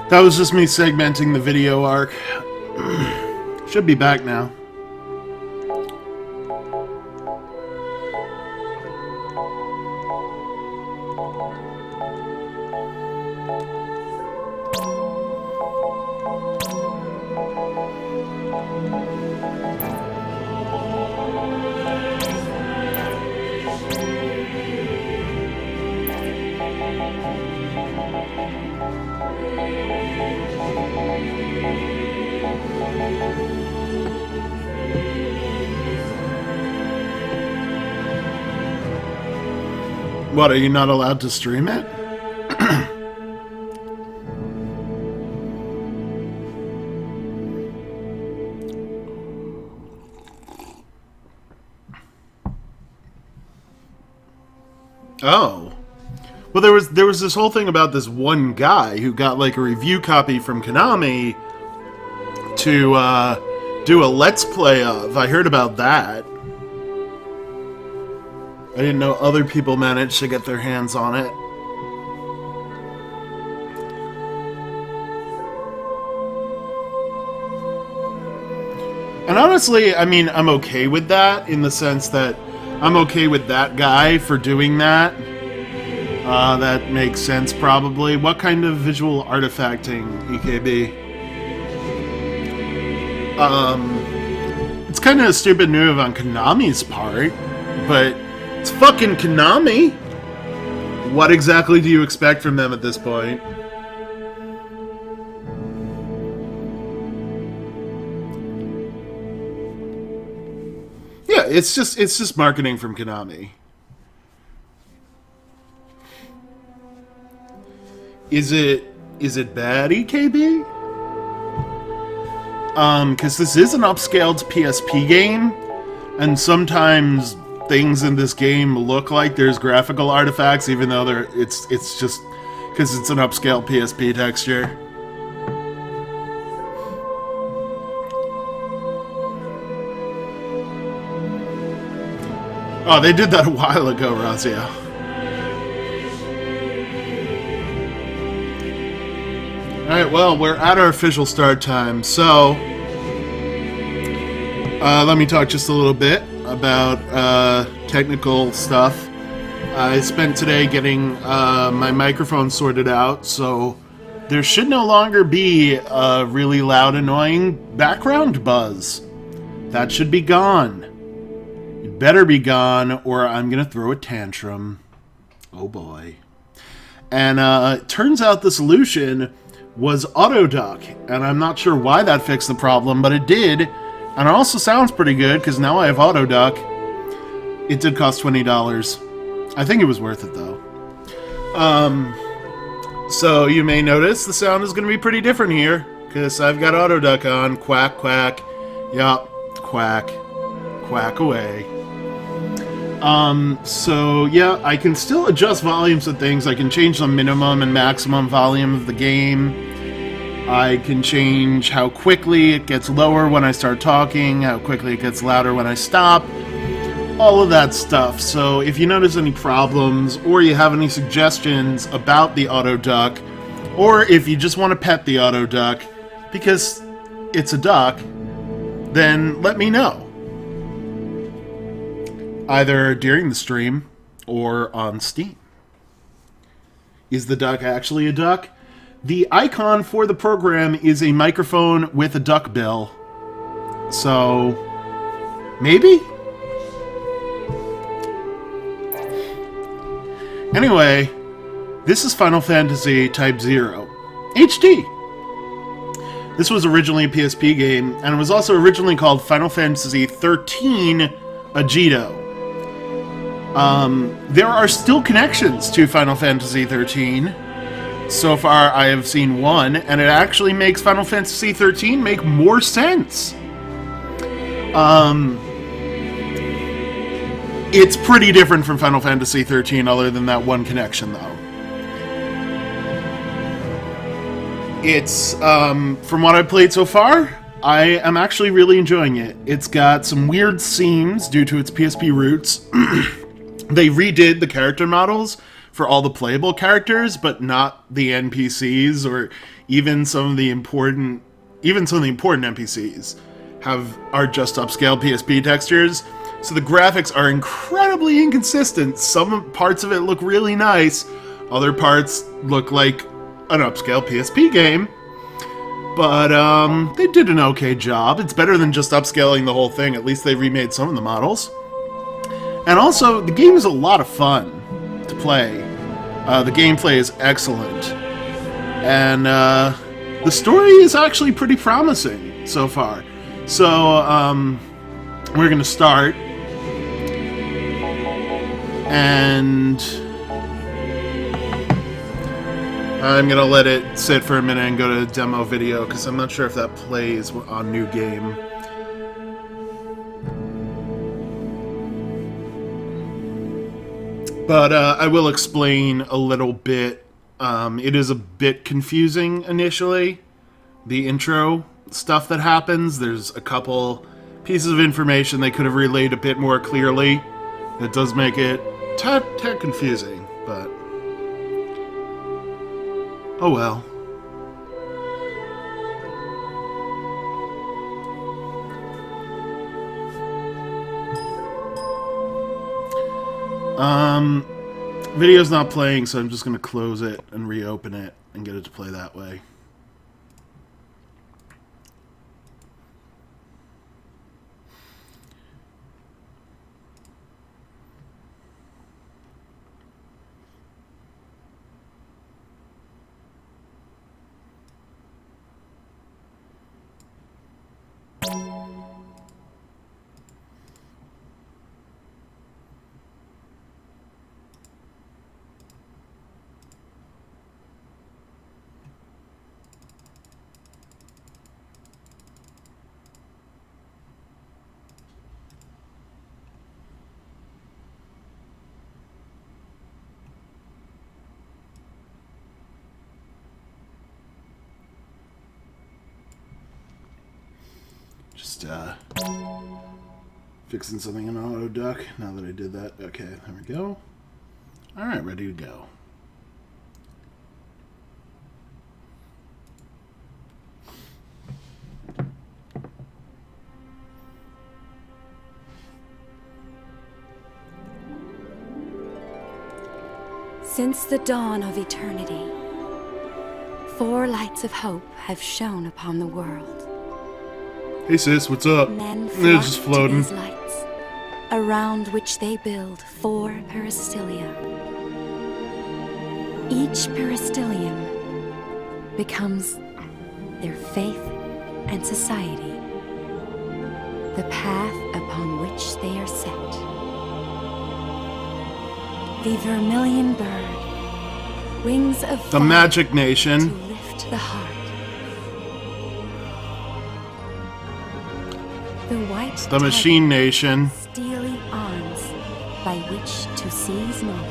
That was just me segmenting the video arc. Should be back now. What, are you not allowed to stream it? Oh. Well, there was this whole thing about this one guy who got like a review copy from Konami to do a Let's Play of. I heard about that. I didn't know other people managed to get their hands on it. And honestly, I mean, I'm okay with that in the sense that I'm okay with that guy for doing that. That makes sense, probably. What kind of visual artifacting, EKB? It's kind of a stupid move on Konami's part, but it's fucking Konami. What exactly do you expect from them at this point? Yeah, it's just marketing from Konami. Is it bad, EKB? Because this is an upscaled PSP game, and sometimes things in this game look like there's graphical artifacts, even though it's just because it's an upscale PSP texture. Oh, they did that a while ago, Razia. Alright, well, we're at our official start time, so let me talk just a little bit about technical stuff. I spent today getting my microphone sorted out, so there should no longer be a really loud, annoying background buzz. That should be gone. It better be gone, or I'm gonna throw a tantrum. Oh boy. And it turns out the solution was Autoduck, and I'm not sure why that fixed the problem, but it did. And it also sounds pretty good, because now I have Autoduck. It did cost $20. I think it was worth it, though. So you may notice the sound is going to be pretty different here, because I've got Autoduck on. Quack, quack. Yup. Quack. Quack away. So yeah, I can still adjust volumes of things. I can change the minimum and maximum volume of the game. I can change how quickly it gets lower when I start talking, how quickly it gets louder when I stop, all of that stuff. So if you notice any problems, or you have any suggestions about the Autoduck, or if you just want to pet the Autoduck, because it's a duck, then let me know. Either during the stream, or on Steam. Is the duck actually a duck? The icon for the program is a microphone with a duck bill. So, maybe? Anyway, this is Final Fantasy Type 0 HD. This was originally a PSP game, and it was also originally called Final Fantasy 13 Agito. There are still connections to Final Fantasy 13. So far, I have seen one, and it actually makes Final Fantasy 13 make more sense. It's pretty different from Final Fantasy 13, other than that one connection, though. It's, from what I've played so far, I am actually really enjoying it. It's got some weird seams due to its PSP roots. They redid the character models for all the playable characters, but not the NPCs or even some of the important NPCs are just upscale PSP textures. So the graphics are incredibly inconsistent. Some parts of it look really nice, other parts look like an upscale PSP game. But they did an okay job. It's better than just upscaling the whole thing. At least they remade some of the models. And also, the game is a lot of fun to play. The gameplay is excellent. And the story is actually pretty promising so far. So, we're going to start. And I'm going to let it sit for a minute and go to demo video, because I'm not sure if that plays on new game. But I will explain a little bit. It is a bit confusing initially, the intro stuff that happens. There's a couple pieces of information they could have relayed a bit more clearly. That does make it tad confusing, but oh well. Video's not playing, so I'm just going to close it and reopen it and get it to play that way. Just fixing something in auto duck. Now that I did that, okay, there we go. All right, ready to go. Since the dawn of eternity, 4 lights of hope have shone upon the world. Hey sis, what's up? Men They're just flock floating. to these lights, around which they build 4 peristylia. Each peristylium becomes their faith and society, the path upon which they are set. The vermilion bird, wings of The fire Magic Nation. to lift the heart. The white The tiger, Machine Nation. steely arms by which to seize knowledge.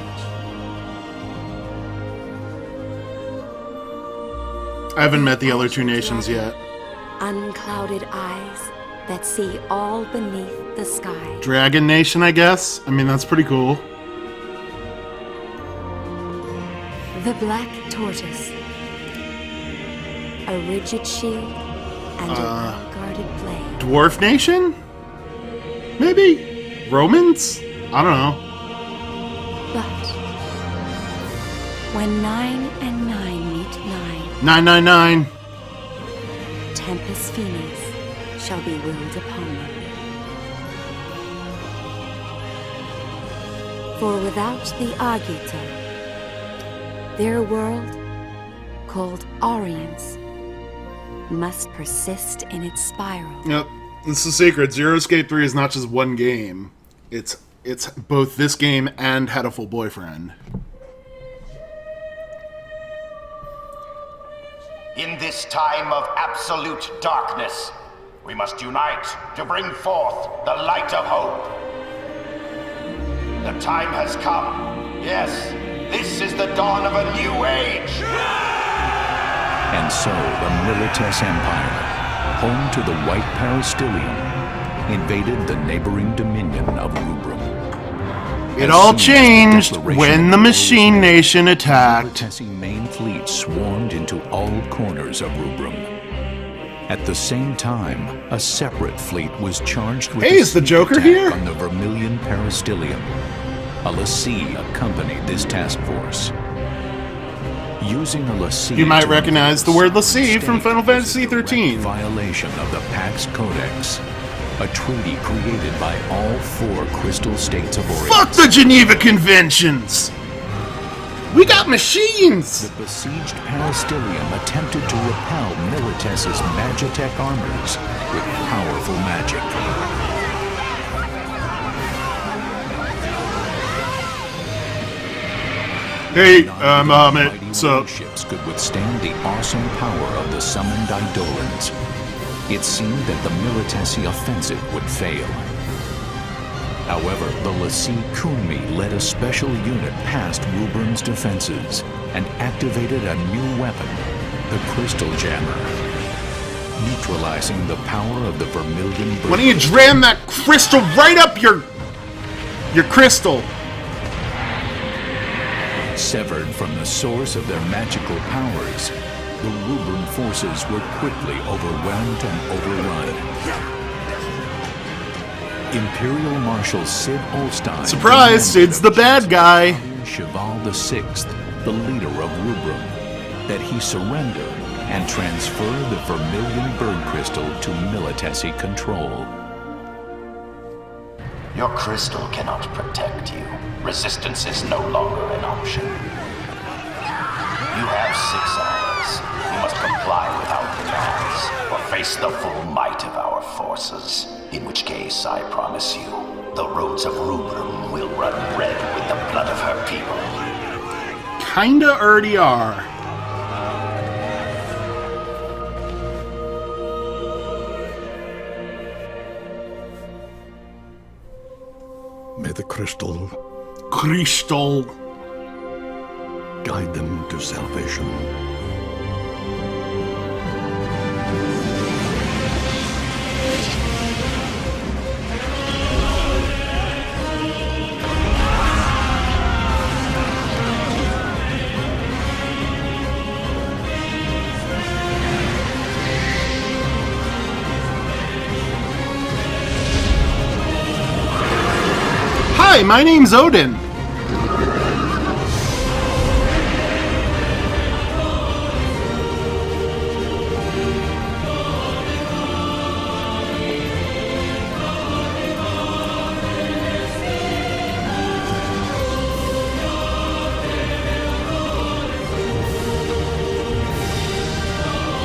I haven't met the other 2 nations yet. Unclouded eyes that see all beneath the sky. Dragon Nation, I guess? I mean, that's pretty cool. The black tortoise, a rigid shield and a well-guarded blade. Dwarf Nation? Maybe? Romans? I don't know. But when 9 and 9 meet 9, 999. Tempest Finis shall be willed upon them. For without the Agita, their world, called Orients, must persist in its spiral. Yep. This is the secret. Zero Escape 3 is not just one game. It's both this game and Hatoful Boyfriend. In this time of absolute darkness, we must unite to bring forth the light of hope. The time has come. Yes, this is the dawn of a new age. And so the Milites Empire, home to the White Peristilium, invaded the neighboring dominion of Rubrum. It all changed when the Machine Nation attacked. The Militesi main fleet swarmed into all corners of Rubrum. At the same time, a separate fleet was charged with Hey, is the Joker attack here? on the Vermilion Peristilium. A Lassie accompanied this task force. Using a Lassie, You might recognize the word Lassie from Final Fantasy XIII. XIII. Violation of the Pax Codex, a treaty created by all 4 crystal states of origin. Fuck the Geneva Conventions! We got machines! The besieged Peristilium attempted to repel Milites's Magitech armors with powerful magic. Hey, None Ahmet, mighty so... ships could withstand the awesome power of the summoned Eidolons. It seemed that the Militesi offensive would fail. However, the Lassie Kunmi led a special unit past Rubrum's defenses and activated a new weapon, the Crystal Jammer, neutralizing the power of the Vermilion Bird. Why don't you dram that crystal right up your crystal? Severed from the source of their magical powers, the Rubrum forces were quickly overwhelmed and overrun. Imperial Marshal Sid Olstein. Surprise, Sid's the bad guy. Cheval VI, the leader of Rubrum, that he surrender and transfer the Vermilion Bird Crystal to Militesi control. Your crystal cannot protect you. Resistance is no longer an option. You have 6 hours. You must comply with our demands, or face the full might of our forces. In which case, I promise you, the roads of Rubrum will run red with the blood of her people. Kinda already are. May the crystal Crystal. guide them to salvation. Hi, my name's Odin.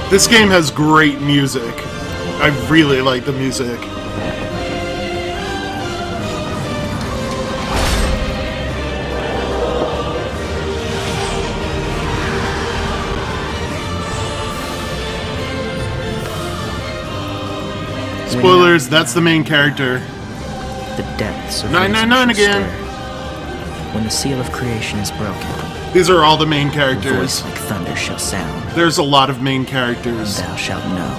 This game has great music. I really like the music. Spoilers, that's the main character. The depths of 999 reason shall again. stir. When the seal of creation is broken, These are all the main a characters. voice like thunder shall sound, There's a lot of main and characters. thou shalt know.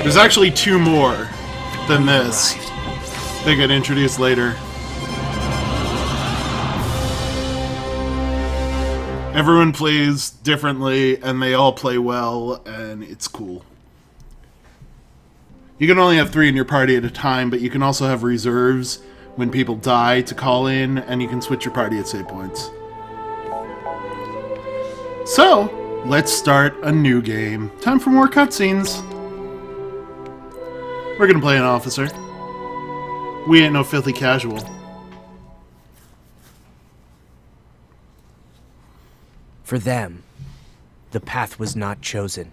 There's actually 2 more than this. They get introduced later. Everyone plays differently, and they all play well, and it's cool. You can only have 3 in your party at a time, but you can also have reserves when people die to call in, and you can switch your party at save points. So, let's start a new game. Time for more cutscenes. We're gonna play an officer. We ain't no filthy casual. For them, the path was not chosen.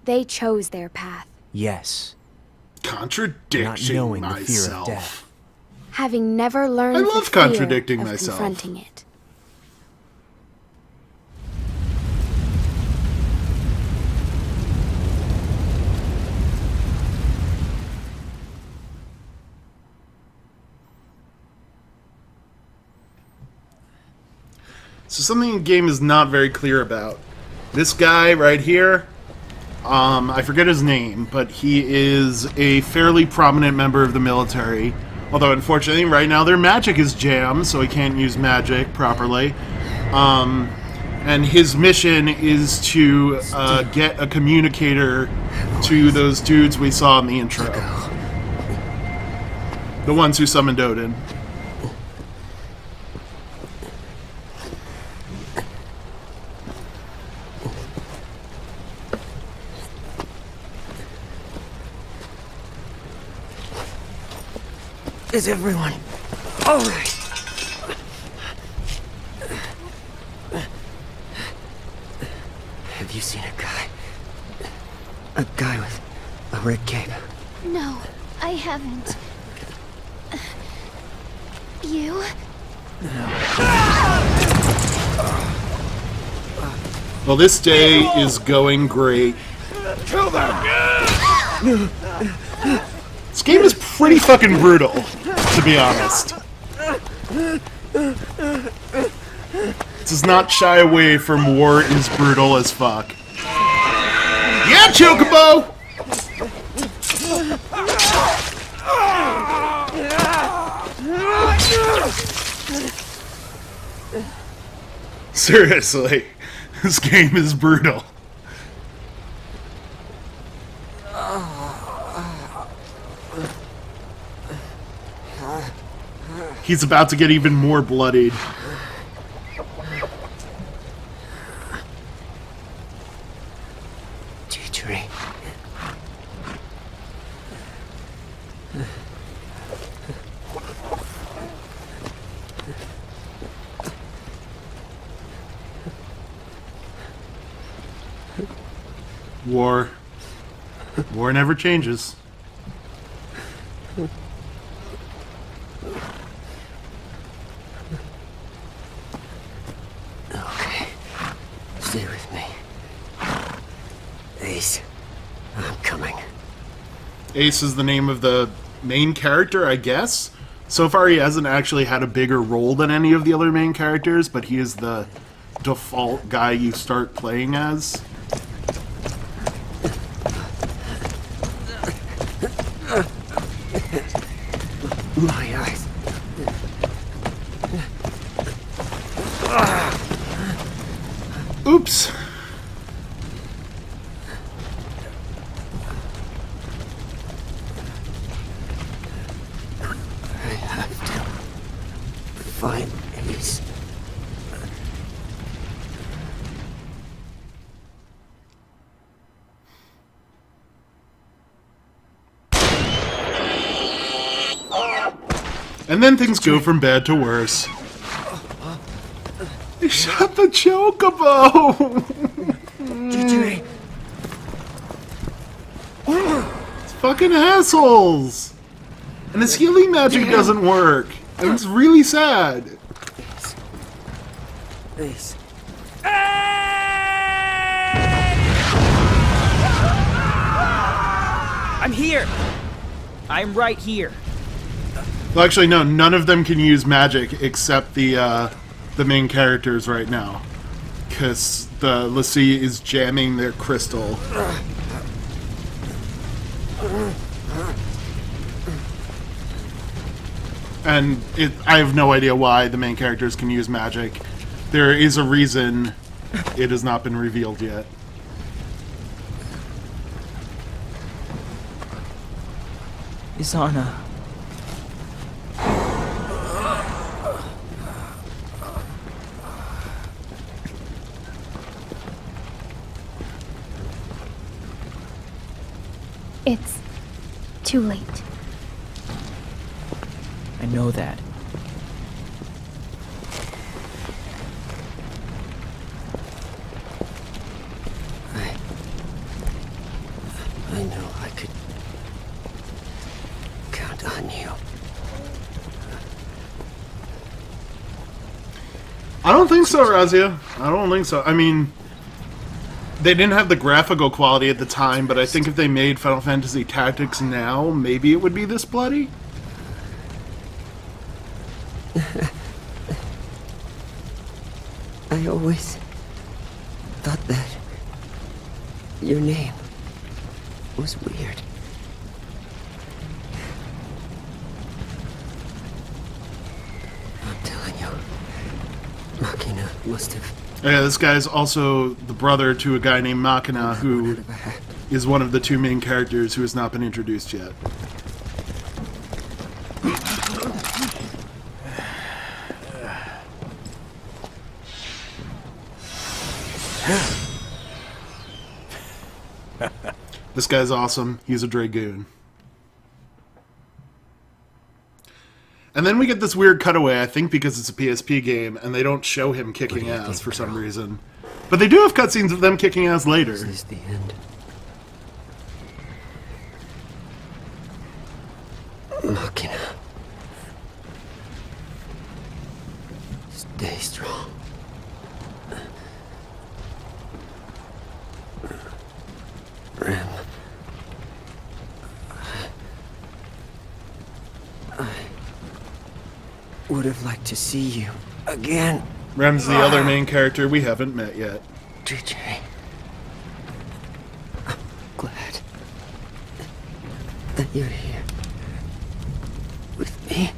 They chose their path, Yes, not Contradicting knowing the fear of myself. death. having never learned I the love fear contradicting of myself. confronting it. So something the game is not very clear about. This guy right here, I forget his name, but he is a fairly prominent member of the military. Although, unfortunately, right now their magic is jammed, so he can't use magic properly. And his mission is to get a communicator to those dudes we saw in the intro. The ones who summoned Odin. Is everyone all right? Have you seen a guy? A guy with a red cape? No, I haven't. You? Well, this day is going great. Kill them! This game is pretty fucking brutal, to be honest. It does not shy away from war is brutal as fuck. Yeah, Chocobo! Seriously, this game is brutal. He's about to get even more bloodied. Teachery. War. War never changes. Okay. Stay with me. Ace. I'm coming. Ace is the name of the main character, I guess. So far, he hasn't actually had a bigger role than any of the other main characters, but he is the default guy you start playing as. My eyes. Oops. I have to find Ace. And then things go from bad to worse. They shot the Chocobo! Teachery. It's fucking assholes! And his healing magic doesn't work. And it's really sad. Ace. I'm here! I'm right here. Well, actually, no. None of them can use magic except the main characters right now, because the Lassie is jamming their crystal. And I have no idea why the main characters can use magic. There is a reason it has not been revealed yet. Isana. It's too late. I know that. I know I could count on you. I don't think so, Razia. I don't think so. I mean, they didn't have the graphical quality at the time, but I think if they made Final Fantasy Tactics now, maybe it would be this bloody. I always thought that your name was weird. I'm telling you, Machina must have... Yeah, this guy's also the brother to a guy named Machina, who is one of the two main characters who has not been introduced yet. This guy's awesome. He's a Dragoon. And then we get this weird cutaway, I think because it's a PSP game, and they don't show him kicking ass for some reason. But they do have cutscenes of them kicking ass later. This is the end. Machina. Stay strong. Rem. I would have liked to see you again. Rem's the other main character we haven't met yet. DJ. I'm glad that you're here with me.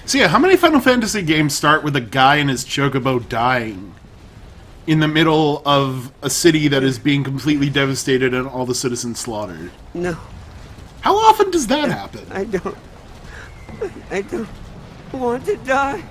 So yeah, how many Final Fantasy games start with a guy and his chocobo dying in the middle of a city that is being completely devastated and all the citizens slaughtered? No. How often does that happen? I don't want to die.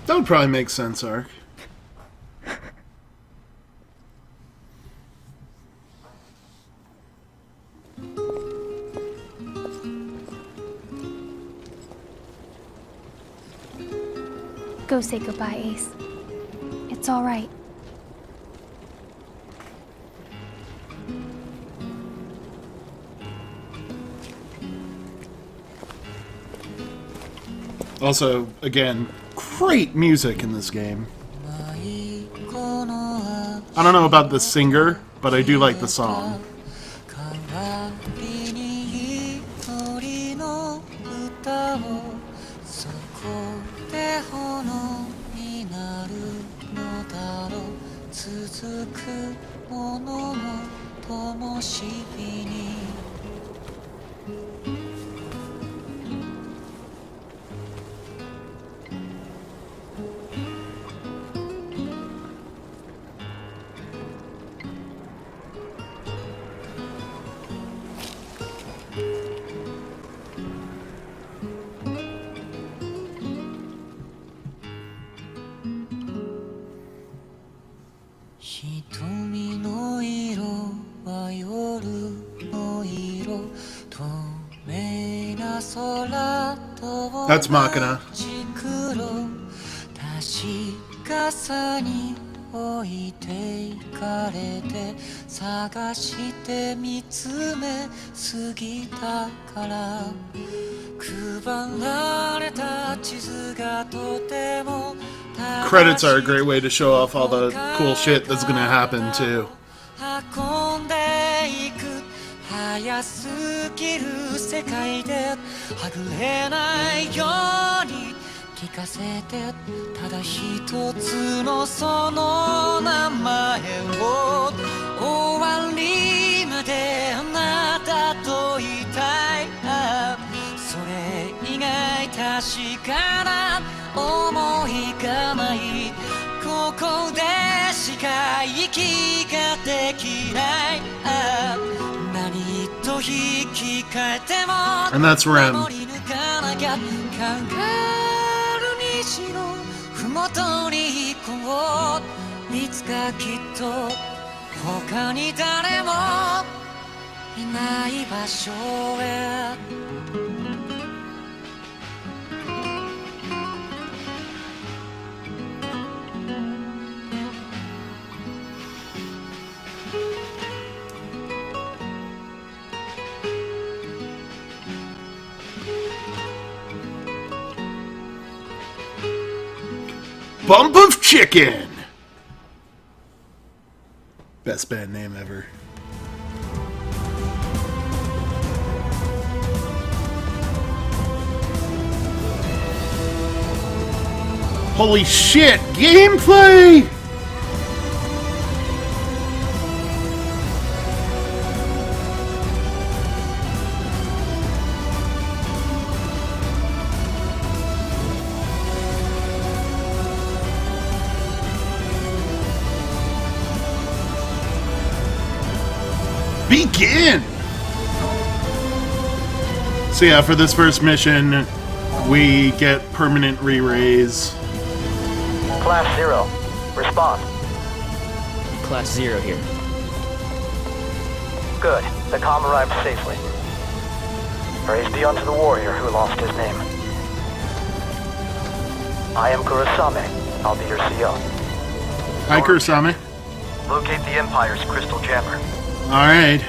That would probably make sense, Ark. Go say goodbye, Ace. It's all right. Also, again, great music in this game. I don't know about the singer, but I do like the song. That's Machina. Credits are a great way to show off all the cool shit that's gonna happen too. 早すぎる世界ではぐれないように聞かせてただ一つのその名前を終わりまであなたと言いたいそれ以外確かな思いがないここでしか息ができない And that's Rem. Bump of Chicken! Best band name ever. Holy shit! Gameplay! Begin! So yeah, for this first mission, we get permanent re-raise. Class 0, respond. Class 0 here. Good. The comm arrived safely. Praise be unto the warrior who lost his name. I am Kurosame. I'll be your CO. Hi, Kurosame. Locate the Empire's crystal jammer. Alright.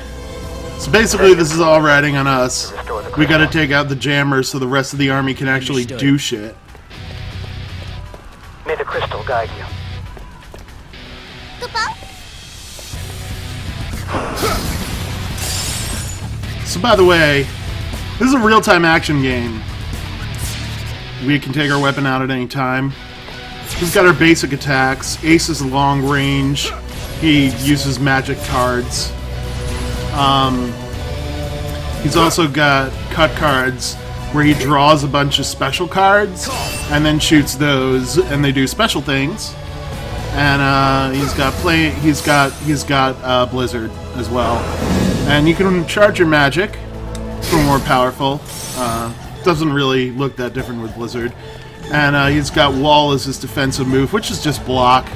So basically this is all riding on us. We gotta take out the jammer so the rest of the army can actually do shit. May the crystal guide you. So by the way, this is a real-time action game. We can take our weapon out at any time. We've got our basic attacks. Ace is long range. He uses magic cards. He's also got cut cards where he draws a bunch of special cards and then shoots those, and they do special things. And he's got Blizzard as well. And you can charge your magic for more powerful. Doesn't really look that different with Blizzard. And he's got Wall as his defensive move, which is just block.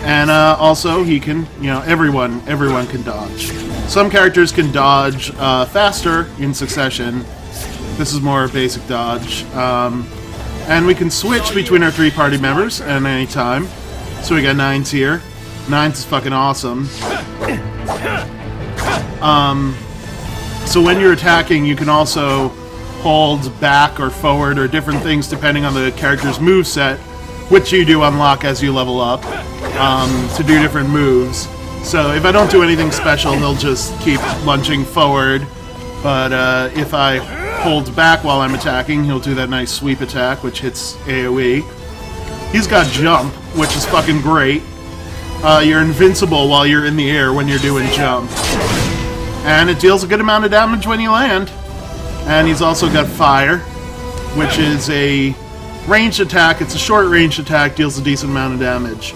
And also he can, everyone can dodge. Some characters can dodge faster in succession. This is more basic dodge. And we can switch between our 3 party members at any time. So we got Nines here. Nines is fucking awesome. So when you're attacking, you can also hold back or forward or different things depending on the character's moveset, which you do unlock as you level up, to do different moves. So if I don't do anything special, he'll just keep lunging forward. But if I hold back while I'm attacking, he'll do that nice sweep attack, which hits AoE. He's got jump, which is fucking great. You're invincible while you're in the air when you're doing jump. And it deals a good amount of damage when you land. And he's also got fire, which is a ranged attack. It's a short range attack, deals a decent amount of damage.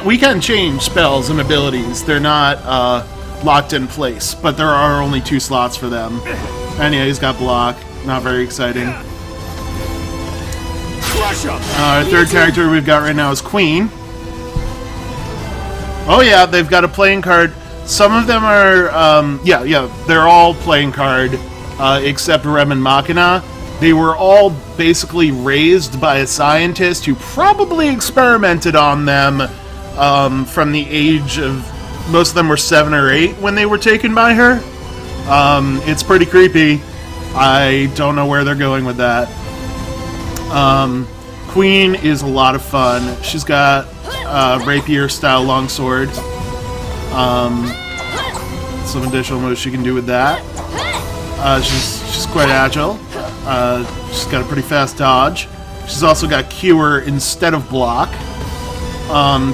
We can change spells and abilities. They're not locked in place, but there are only 2 slots for them. And yeah, he's got block. Not very exciting. Our third character we've got right now is Queen. Oh yeah, they've got a playing card. Some of them are, they're all playing card, except Rem and Machina. They were all basically raised by a scientist who probably experimented on them from the age of... Most of them were 7 or 8 when they were taken by her. It's pretty creepy. I don't know where they're going with that. Queen is a lot of fun. She's got rapier-style longsword. Some additional moves she can do with that. She's quite agile. She's got a pretty fast dodge. She's also got Cure instead of block.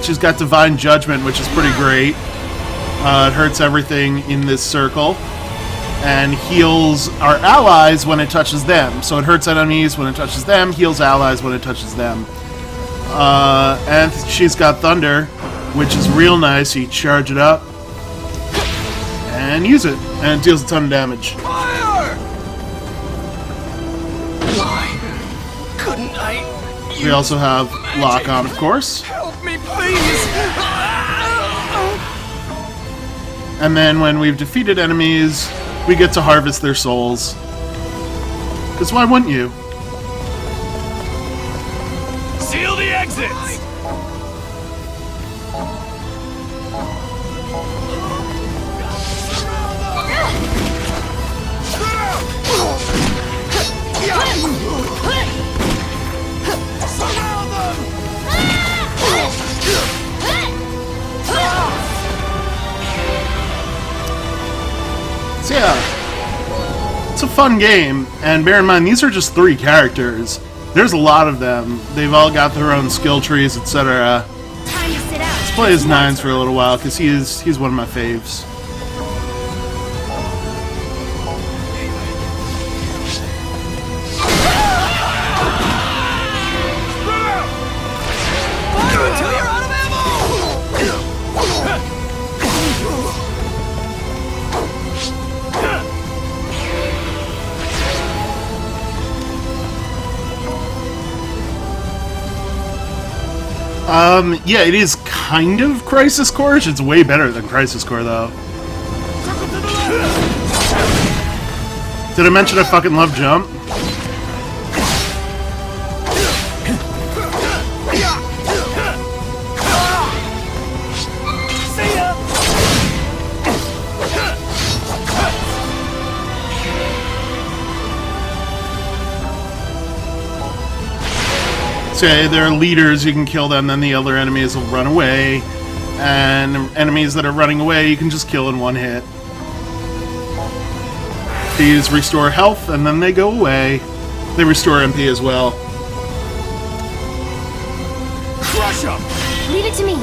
She's got Divine Judgment, which is pretty great. It hurts everything in this circle. And heals our allies when it touches them. So it hurts enemies when it touches them, heals allies when it touches them. And she's got Thunder, which is real nice. You charge it up and use it, and it deals a ton of damage. Fire! Why couldn't I? We also have Lock on, of course. Help me, please! And then when we've defeated enemies, we get to harvest their souls. Because why wouldn't you? Seal the exits! So yeah, it's a fun game, and bear in mind, these are just 3 characters. There's a lot of them. They've all got their own skill trees, etc. Let's play as Nines for a little while, because he's one of my faves. Yeah, it is kind of Crisis Core. It's way better than Crisis Core, though. Did I mention I fucking love Jump? Say there are leaders, you can kill them, then the other enemies will run away, and enemies that are running away you can just kill in one hit. These restore health and then they go away. They restore MP as well. Crush 'em! Leave it to me.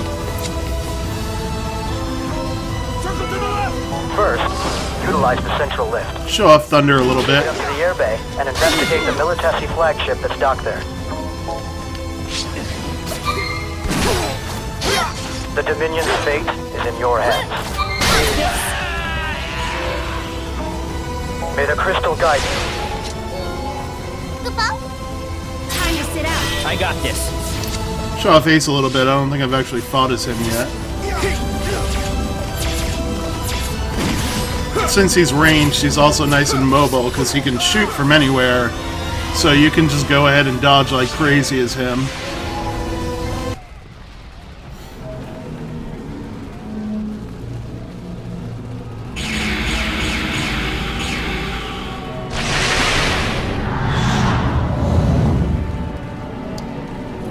First, utilize the central lift. Show off Thunder a little bit. Get up to the airbay and investigate the Militesi flagship that's docked there. The Dominion's fate is in your hands. May the crystal guide you. Time to sit out. I got this. Show off Ace a little bit. I don't think I've actually fought as him yet. Since he's ranged, he's also nice and mobile because he can shoot from anywhere. So you can just go ahead and dodge like crazy as him.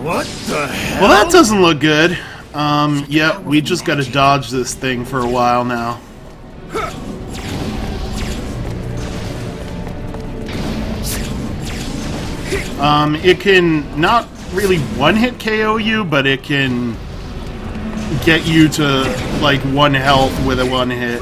What the hell? Well, that doesn't look good. Yeah, we just gotta dodge this thing for a while now. It can not really one-hit KO you, but it can get you to, like, 1 health with a 1 hit.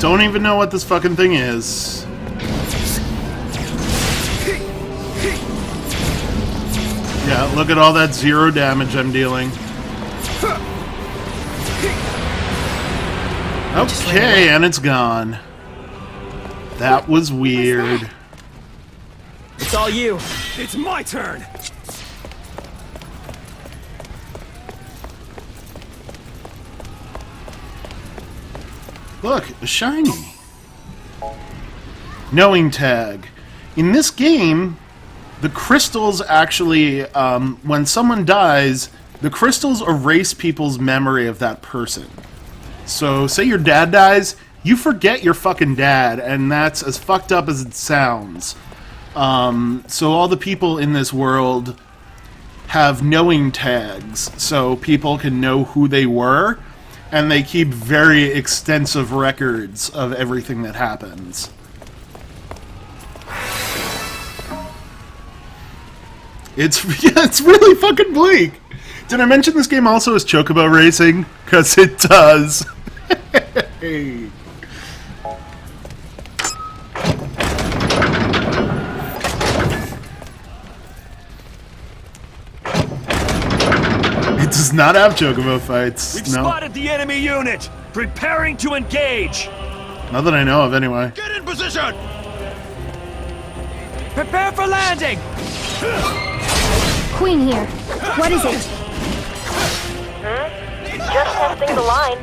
Don't even know what this fucking thing is. Yeah, look at all that 0 damage I'm dealing. Okay, and it's gone. That was weird. It's all you. It's my turn! Look, a shiny. Knowing tag. In this game, the crystals actually, when someone dies, the crystals erase people's memory of that person. So, say your dad dies, you forget your fucking dad, and that's as fucked up as it sounds. So all the people in this world have knowing tags, so people can know who they were, and they keep very extensive records of everything that happens. It's really fucking bleak. Did I mention this game also is Chocobo Racing? Because it does. Hey. It does not have Chocobo fights. We've No. spotted the enemy unit! Preparing to engage! Not that I know of, anyway. Get in position! Prepare for landing! Queen here. What is it? Just testing the line.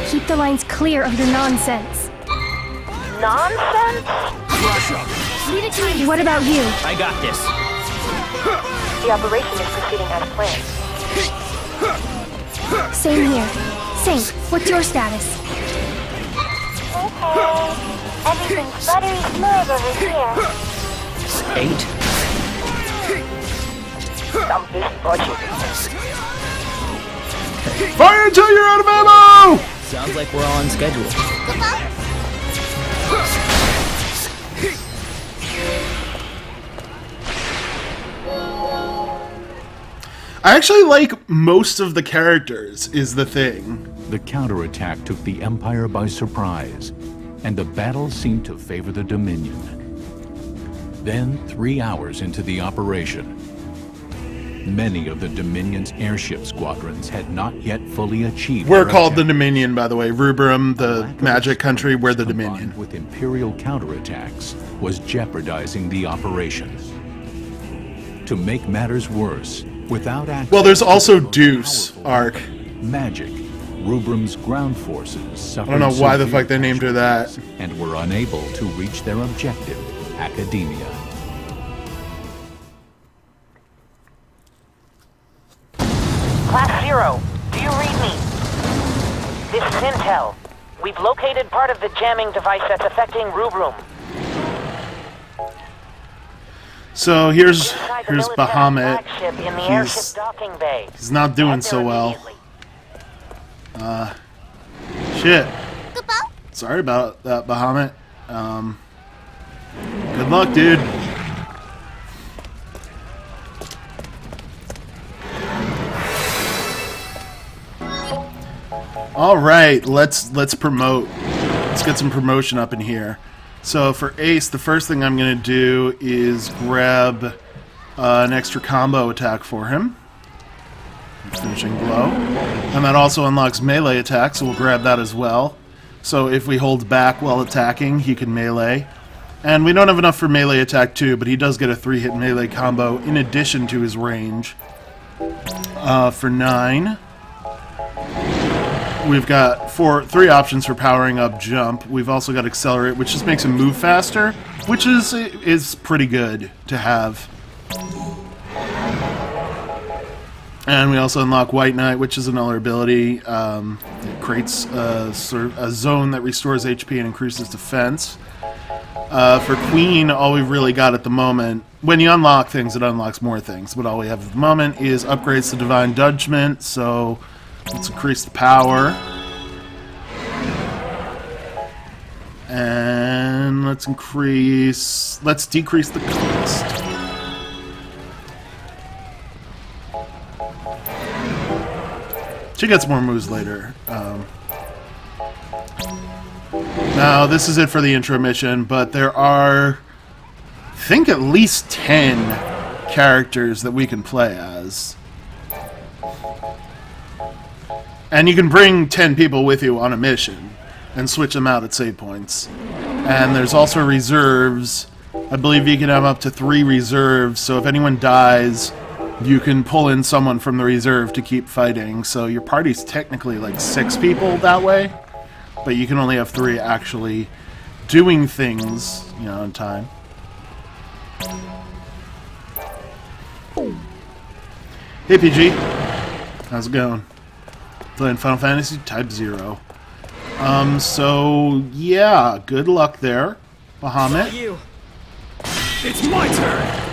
Keep the lines clear of your nonsense. Nonsense? Crush 'em! Leave it to me. What about you? I got this. The operation is proceeding as planned. Same here. Saint, what's your status? Okay. Everything's buttery smooth over here. 8? I'm busy budgeting. Fire until you're out of ammo! Sounds like we're on schedule. I actually like most of the characters, is the thing. The counterattack took the Empire by surprise, and the battle seemed to favor the Dominion. Then, 3 hours into the operation, many of the Dominion's airship squadrons had not yet fully achieved. We're their called the objective. Dominion, by the way. Rubrum, the Lack of magic country, we're the combined Dominion. with Imperial counterattacks was jeopardizing the operation. To make matters worse, without access Well, there's to also the Deuce powerful arc. Magic, Rubrum's ground forces suffered I don't know why the severe fuck they named her that. and were unable to reach their objective, academia. Class 0, do you read me? This is Intel. We've located part of the jamming device that's affecting Rubrum. So here's Inside the military Bahamut. flagship in the airship He's docking bay. not doing Head so there well. immediately. Shit. Sorry about that, Bahamut. Good luck, dude. All right, let's promote. Let's get some promotion up in here. So for Ace, the first thing I'm gonna do is grab an extra combo attack for him. Finishing blow. And that also unlocks melee attack, so we'll grab that as well. So if we hold back while attacking, he can melee. And we don't have enough for melee attack too, but he does get a 3-hit melee combo in addition to his range. For 9. We've got 3 options for powering up jump. We've also got accelerate, which just makes him move faster, which is pretty good to have. And we also unlock White Knight, which is another ability. It creates a zone that restores HP and increases defense. For Queen, all we've really got at the moment, when you unlock things, it unlocks more things, but all we have at the moment is upgrades to Divine Judgment, so let's increase the power. And let's decrease the cost. She gets more moves later. Now, this is it for the intro mission, but there are, I think, at least 10 characters that we can play as. And you can bring 10 people with you on a mission and switch them out at save points. And there's also reserves. I believe you can have up to 3 reserves, so if anyone dies, you can pull in someone from the reserve to keep fighting. So your party's technically like 6 people that way, but you can only have 3 actually doing things, you know, in time. Hey PG, how's it going? Playing Final Fantasy Type 0. So yeah, good luck there, Bahamut. You. It's my turn.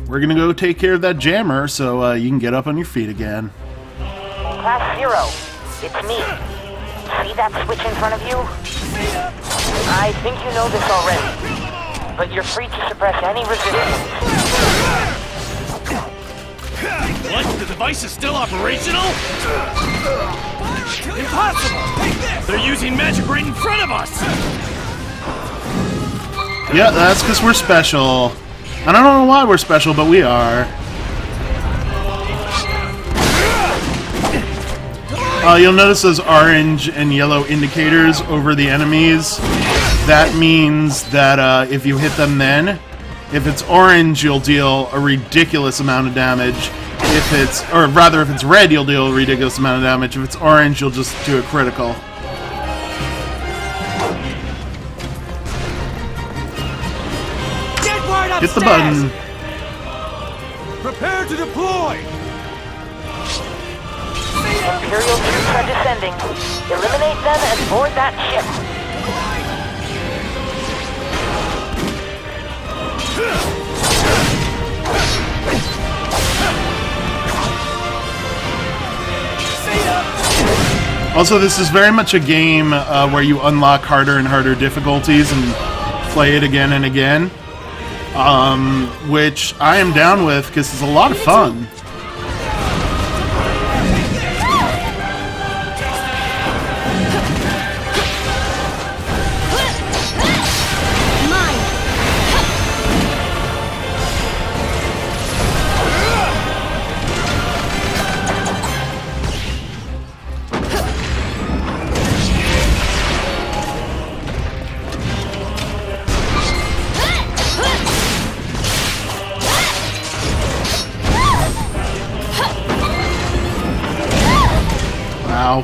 We're gonna go take care of that jammer, so you can get up on your feet again. Class 0, it's me. See that switch in front of you? I think you know this already, but you're free to suppress any resistance. What? The device is still operational? Impossible! They're using magic right in front of us! Yeah, that's because we're special. I don't know why we're special, but we are. You'll notice those orange and yellow indicators over the enemies. That means that if you hit them then, if it's orange, you'll deal a ridiculous amount of damage. If it's red, you'll deal a ridiculous amount of damage. If it's orange, you'll just do a critical. Hit the button. Prepare to deploy! Imperial troops descending. Eliminate them and board that ship. Also, this is very much a game where you unlock harder and harder difficulties and play it again and again, which I am down with because it's a lot of fun. Wow.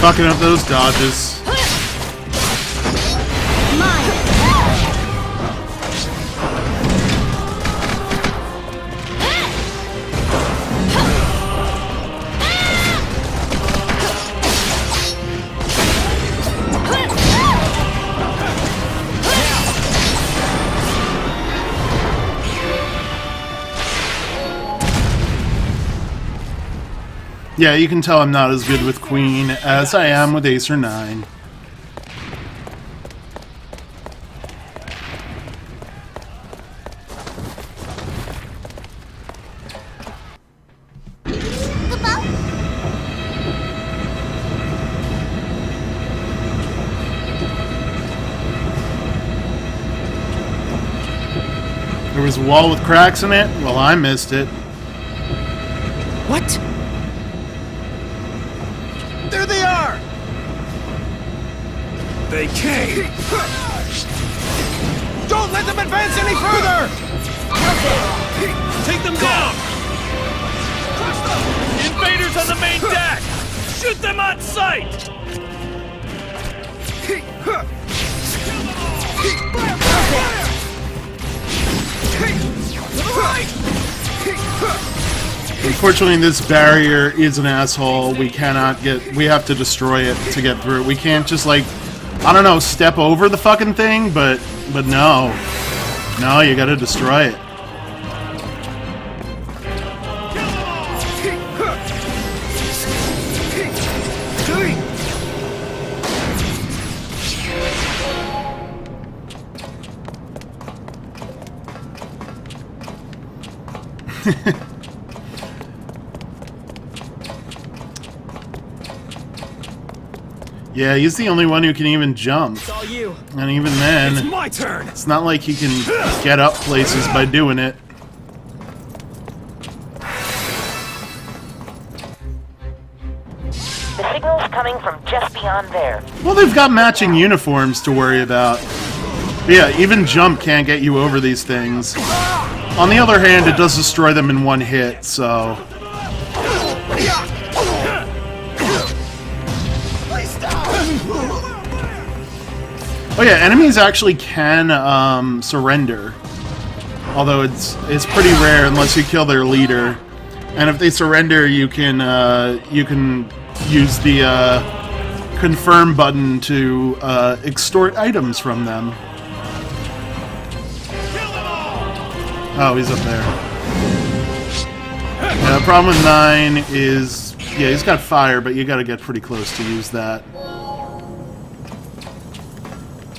Fucking up those dodges. Yeah, you can tell I'm not as good with Queen as I am with Ace or 9. There was a wall with cracks in it? Well, I missed it. What? There they are! They came! Don't let them advance any further! Take them down! Invaders on the main deck! Shoot them on sight! Unfortunately, this barrier is an asshole. We have to destroy it to get through. We can't just, like, I don't know, step over the fucking thing, but no. No, you gotta destroy it. Yeah, he's the only one who can even jump. It's all you. And even then, It's my turn. It's not like he can get up places by doing it. The signal's coming from just beyond there. Well, they've got matching uniforms to worry about. But yeah, even jump can't get you over these things. On the other hand, it does destroy them in one hit, so... Oh yeah, enemies actually can surrender. Although it's pretty rare unless you kill their leader. And if they surrender, you can use the confirm button to extort items from them. Oh, he's up there. Yeah, the problem with 9 is, yeah, he's got fire, but you gotta get pretty close to use that.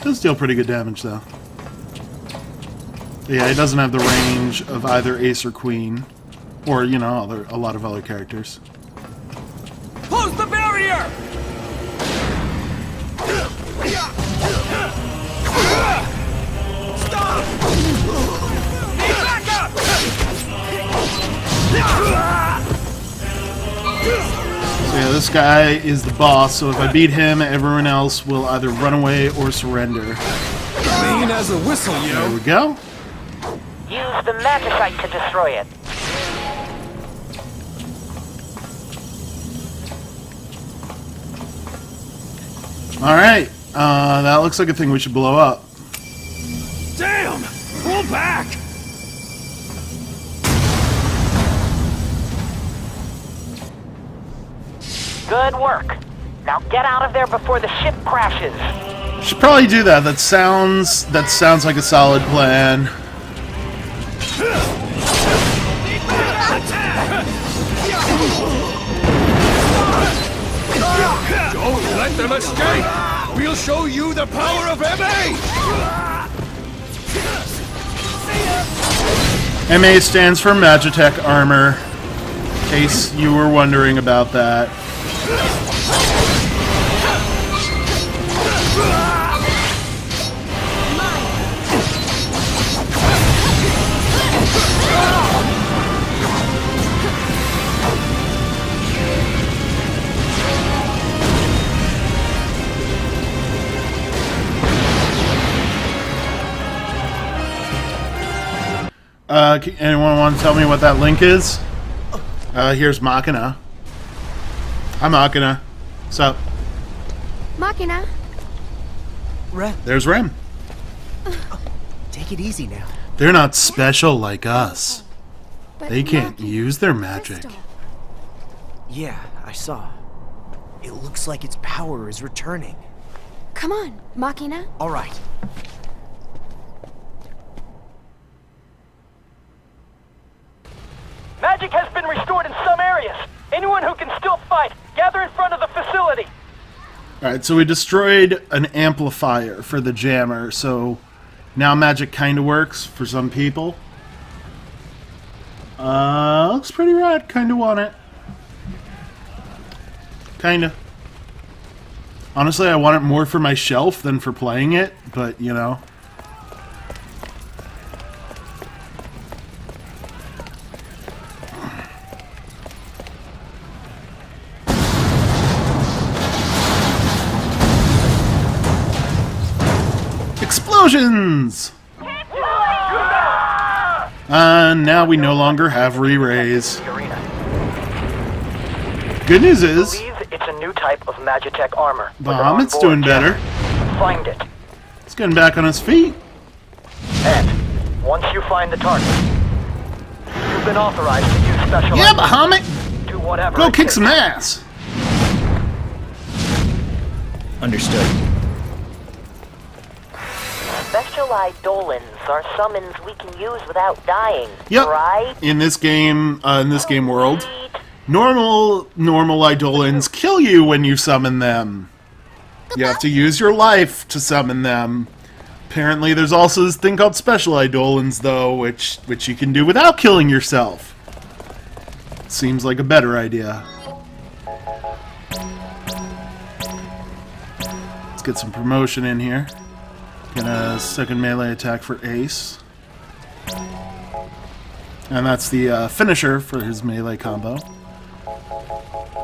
Does deal pretty good damage, though. Yeah, he doesn't have the range of either Ace or Queen. Or, you know, a lot of other characters. Close the barrier! Stop! Need backup! So yeah, this guy is the boss, so if I beat him, everyone else will either run away or surrender. Clean as a whistle, yo! There we go. Use the magicite to destroy it. Alright, that looks like a thing we should blow up. Damn! Pull back! Good work. Now get out of there before the ship crashes. Should probably do that. That sounds like a solid plan. Don't let them escape! We'll show you the power of MA! MA stands for Magitech Armor, in case you were wondering about that. Anyone want to tell me what that link is? Here's Machina. Hi, Machina. What's up? Machina. There's Rem. Take it easy now. They're not special like us. But They can't Machina, use their magic. crystal. Yeah, I saw. It looks like its power is returning. Come on, Machina. All right. Magic has been restored in some areas. Anyone who can still fight, gather in front of the facility. Alright, so we destroyed an amplifier for the jammer, so now magic kind of works for some people. Looks pretty rad. Kind of want it. Kinda. Honestly, I want it more for my shelf than for playing it, but, you know. Explosions! Now we no longer have re-raise. Good news is, It's a new type of Magitech armor. Bahamut's doing better. Find it. He's getting back on his feet. And once you find the target, you've been authorized to use special. Yeah, Bahamut! Do whatever. Go it kick takes. some ass! Understood. Special Eidolons are summons we can use without dying. Yep. Right? In this game world, normal Eidolons kill you when you summon them. You have to use your life to summon them. Apparently, there's also this thing called special Eidolons, though, which you can do without killing yourself. Seems like a better idea. Let's get some promotion in here. Get a second melee attack for Ace. And that's the finisher for his melee combo.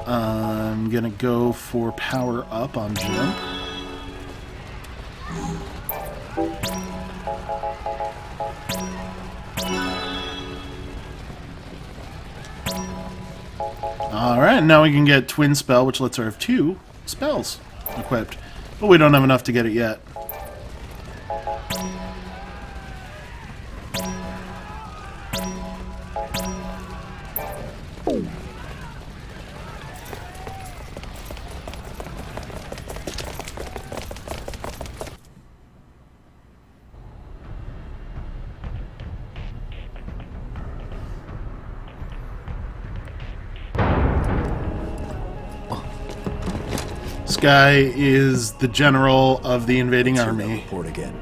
I'm gonna go for power up on Jump. Alright, now we can get Twin Spell, which lets her have 2 spells equipped. But we don't have enough to get it yet. This guy is the general of the invading army. Report again.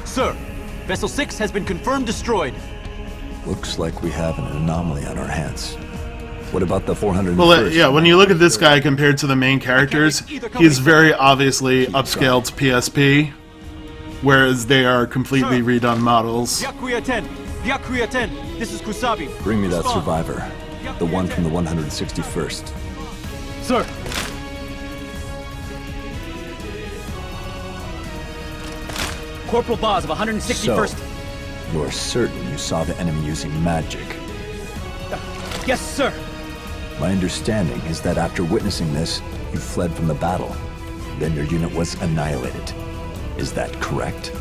Sir, Vessel 6 has been confirmed destroyed. Looks like we have an anomaly on our hands. What about the 401st? Well, yeah, when you look at this guy compared to the main characters, he's very obviously upscaled to PSP, whereas they are completely redone models. Byakuya 10, Byakuya 10, this is Kusabi. Bring me that survivor. The one from the 161st. Sir. Corporal Boz of 161st. So, you're certain you saw the enemy using magic? Yes, sir. My understanding is that after witnessing this, you fled from the battle. Then your unit was annihilated. Is that correct?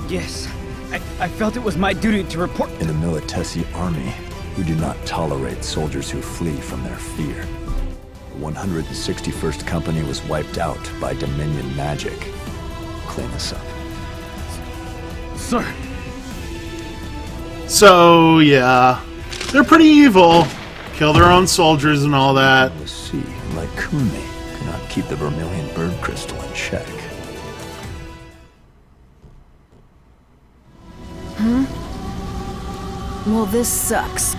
Yes. I felt it was my duty to report. In the Militesi army, we do not tolerate soldiers who flee from their fear. The 161st Company was wiped out by Dominion magic. Clean this up. Sir. So, yeah. They're pretty evil. Kill their own soldiers and all that. The sea, like Kunmi, cannot keep the vermilion bird crystal in check. Well, this sucks.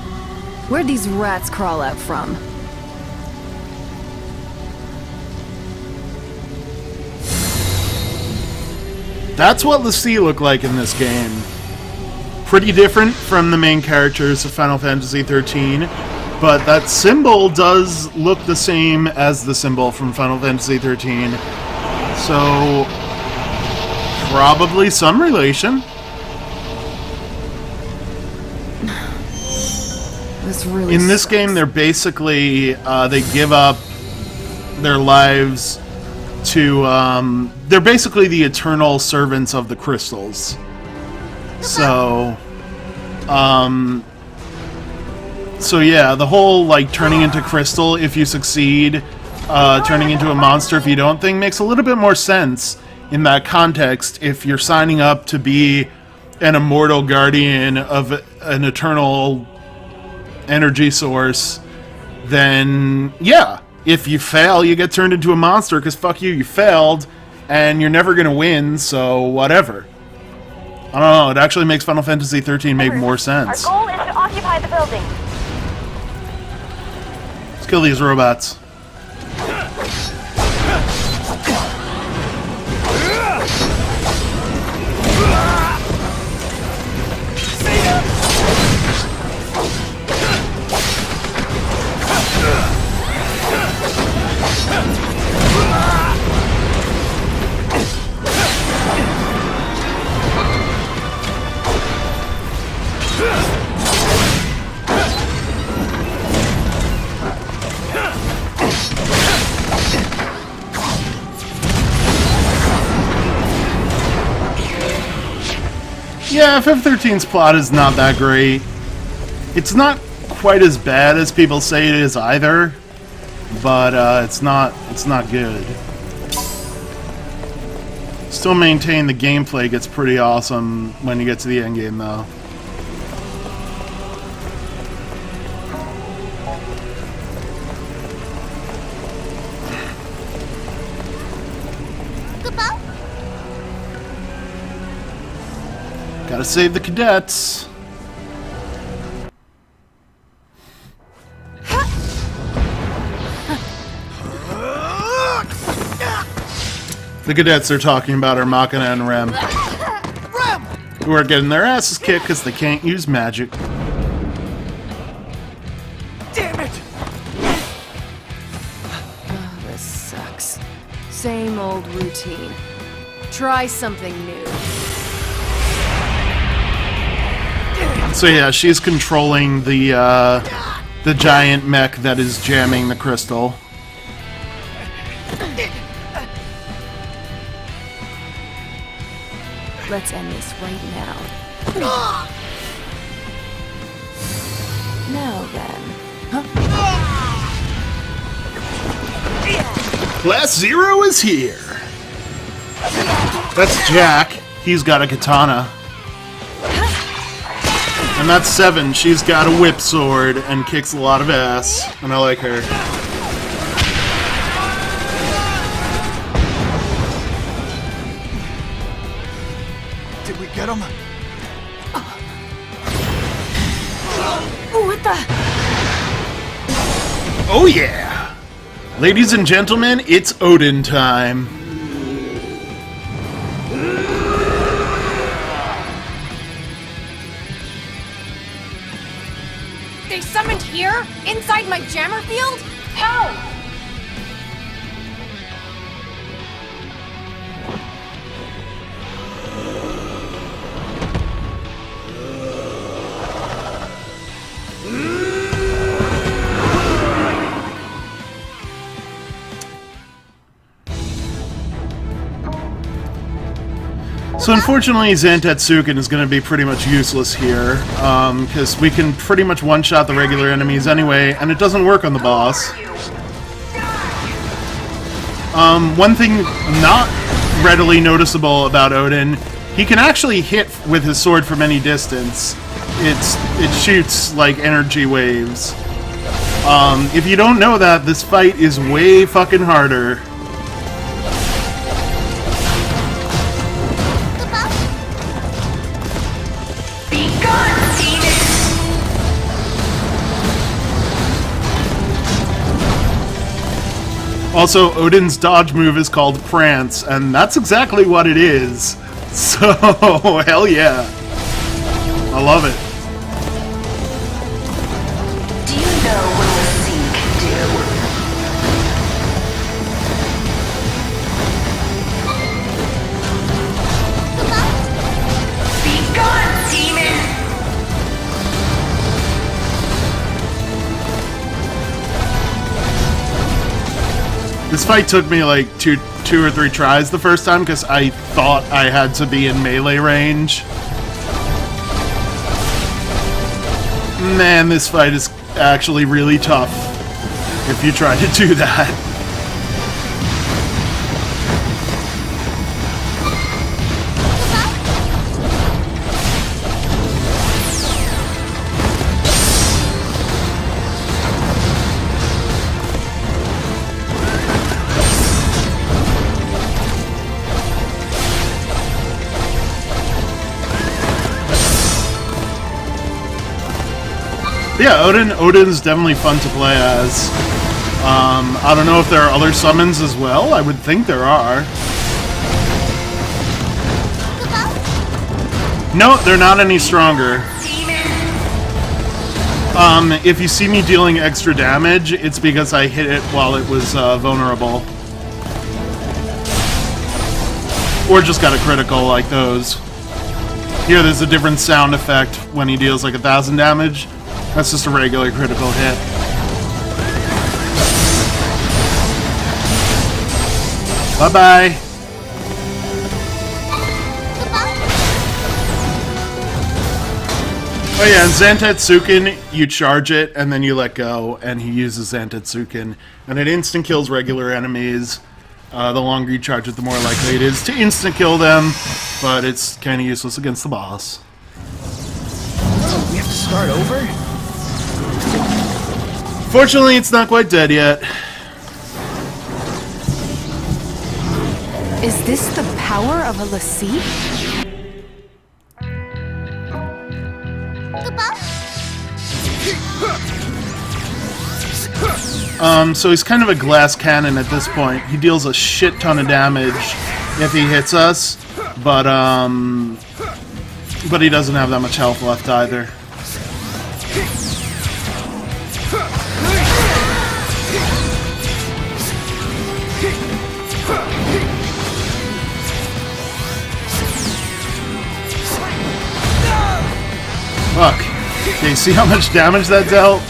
Where'd these rats crawl out from? That's what Lassie looked like in this game. Pretty different from the main characters of Final Fantasy XIII, but that symbol does look the same as the symbol from Final Fantasy XIII. So, probably some relation. This really in this sucks. game, they're basically, they give up their lives to, they're basically the eternal servants of the crystals. So, so yeah, the whole, like, turning into crystal if you succeed, turning into a monster if you don't thing makes a little bit more sense in that context if you're signing up to be an immortal guardian of an eternal energy source. Then, yeah, if you fail, you get turned into a monster because fuck you, you failed, and you're never gonna win, so whatever. I don't know, it actually makes Final Fantasy XIII make more sense. Our goal is to occupy the building. Let's kill these robots. Yeah, FF13's plot is not that great. It's not quite as bad as people say it is either, but it's not good. Still maintain the gameplay gets pretty awesome when you get to the end game though. Gotta save the cadets. The cadets they're talking about are Machina and Rem, who are getting their asses kicked because they can't use magic. Damn it! Oh, this sucks. Same old routine. Try something new. So yeah, she's controlling the giant mech that is jamming the crystal. Let's end this right now. Now then. Class 0 is here! That's Jack. He's got a katana. And that's 7. She's got a whip sword and kicks a lot of ass. And I like her. Did we get him? What the? Oh yeah! Ladies and gentlemen, it's Odin time. They summoned here? Inside my jammer field? How? So unfortunately, Zantetsuken is going to be pretty much useless here, because we can pretty much one-shot the regular enemies anyway, and it doesn't work on the boss. One thing not readily noticeable about Odin, he can actually hit with his sword from any distance. It shoots like energy waves. If you don't know that, this fight is way fucking harder. Also, Odin's dodge move is called Prance, and that's exactly what it is. So, hell yeah. I love it. Do you know what the sea can do? Be gone, demon! This fight took me like two or three tries the first time because I thought I had to be in melee range. Man, this fight is actually really tough if you try to do that. Yeah, Odin's definitely fun to play as. I don't know if there are other summons as well. I would think there are. No, they're not any stronger. If you see me dealing extra damage, it's because I hit it while it was vulnerable. Or just got a critical like those. Here, there's a different sound effect when he deals like 1,000 damage. That's just a regular critical hit. Bye-bye. Oh yeah, and Zantetsuken, you charge it, and then you let go, and he uses Zantetsuken. And it instant kills regular enemies. The longer you charge it, the more likely it is to instant kill them, but it's kind of useless against the boss. Oh, we have to start over? Fortunately, it's not quite dead yet. Is this the power of a lassie? So he's kind of a glass cannon at this point. He deals a shit ton of damage if he hits us, but he doesn't have that much health left either. Fuck. Okay, see how much damage that dealt?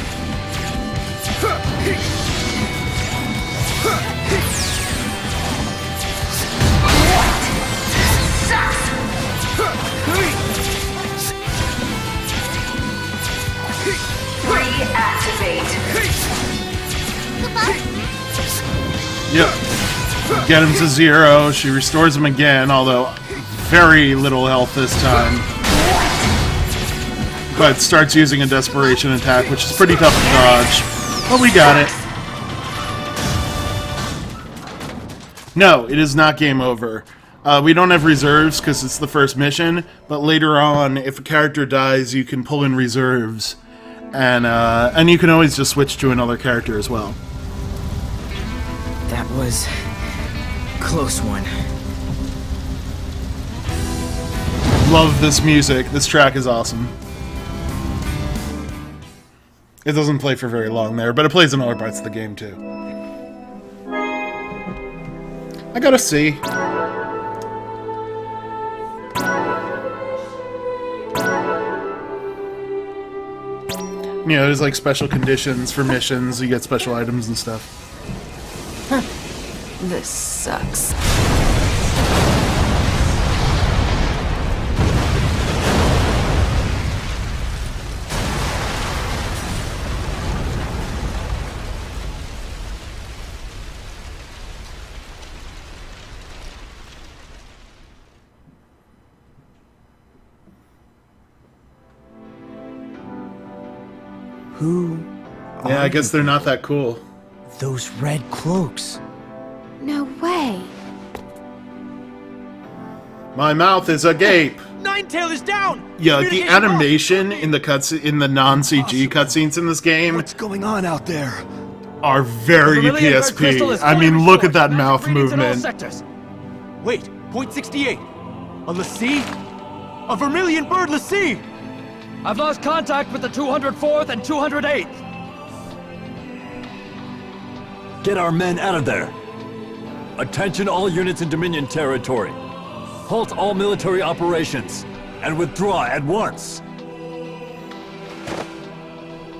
Yep. Get him to 0. She restores him again, although very little health this time. But starts using a desperation attack, which is pretty tough to dodge. But we got it. No, it is not game over. We don't have reserves because it's the first mission, but later on, if a character dies, you can pull in reserves. And you can always just switch to another character as well. That was a close one. Love this music. This track is awesome. It doesn't play for very long there, but it plays in other parts of the game too. I got a C. You know, there's like special conditions for missions, you get special items and stuff. This sucks. Who? Yeah, I guess they're not that cool. Those red cloaks. No way. My mouth is agape. Ninetail is down! Yeah, like the animation in the non-CG cutscenes in this game. What's going on out there? Are very PSP. I mean, look at that mouth movement. Wait, point 68. A Lassie? A Vermilion Bird Lassie! I've lost contact with the 204th and 208th. Get our men out of there. Attention all units in Dominion territory. Halt all military operations and withdraw at once.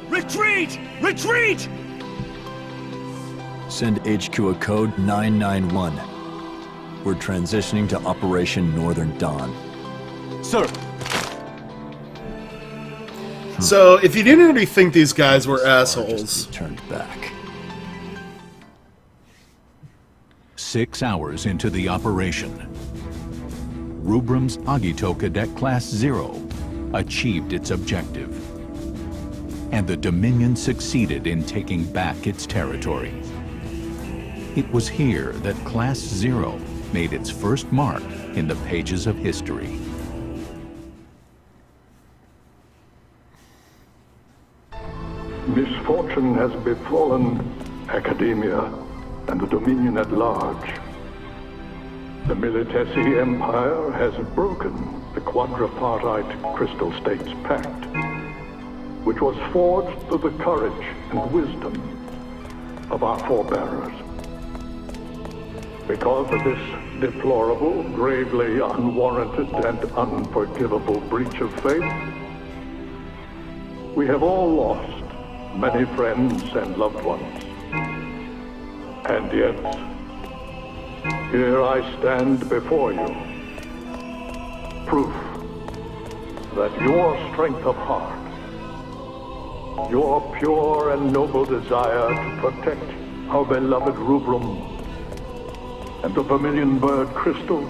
Retreat! Retreat! Send HQ a code 991. We're transitioning to Operation Northern Dawn. Sir. So, if you didn't already think these guys were assholes, turned back. 6 hours into the operation, Rubrum's Agito Cadet Class 0 achieved its objective, and the Dominion succeeded in taking back its territory. It was here that Class 0 made its first mark in the pages of history. Misfortune has befallen Academia and the Dominion at large. The Militesi Empire has broken the quadripartite Crystal States Pact, which was forged through the courage and wisdom of our forebearers. Because of this deplorable, gravely unwarranted, and unforgivable breach of faith, we have all lost many friends and loved ones. And yet, here I stand before you, proof that your strength of heart, your pure and noble desire to protect our beloved Rubrum and the Vermilion Bird Crystal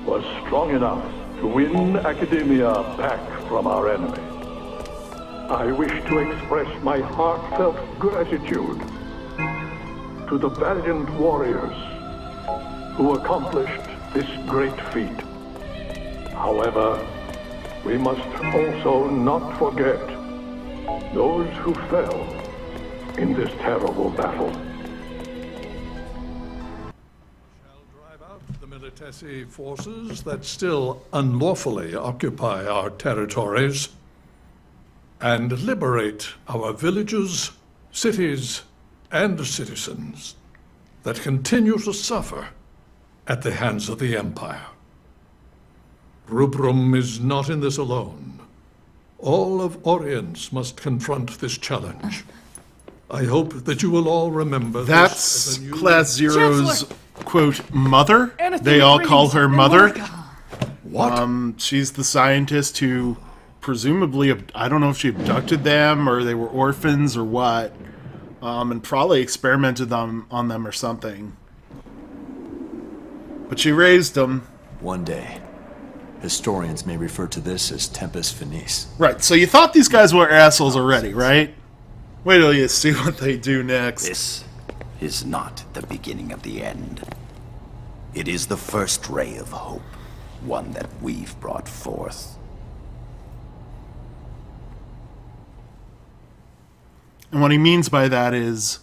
was strong enough to win Academia back from our enemy. I wish to express my heartfelt gratitude to the valiant warriors who accomplished this great feat. However, we must also not forget those who fell in this terrible battle. The Militesi forces that still unlawfully occupy our territories and liberate our villages, cities, and citizens that continue to suffer at the hands of the Empire. Rubrum is not in this alone. All of Orience must confront this challenge. I hope that you will all remember that's this Class Zero's, quote, mother? They all call her mother. What? She's the scientist who presumably, I don't know if she abducted them or they were orphans or what, and probably experimented on them or something. But she raised them. One day, historians may refer to this as Tempus Finis. Right, so you thought these guys were assholes already, right? Wait till you see what they do next. This is not the beginning of the end. It is the first ray of hope, one that we've brought forth. And what he means by that is,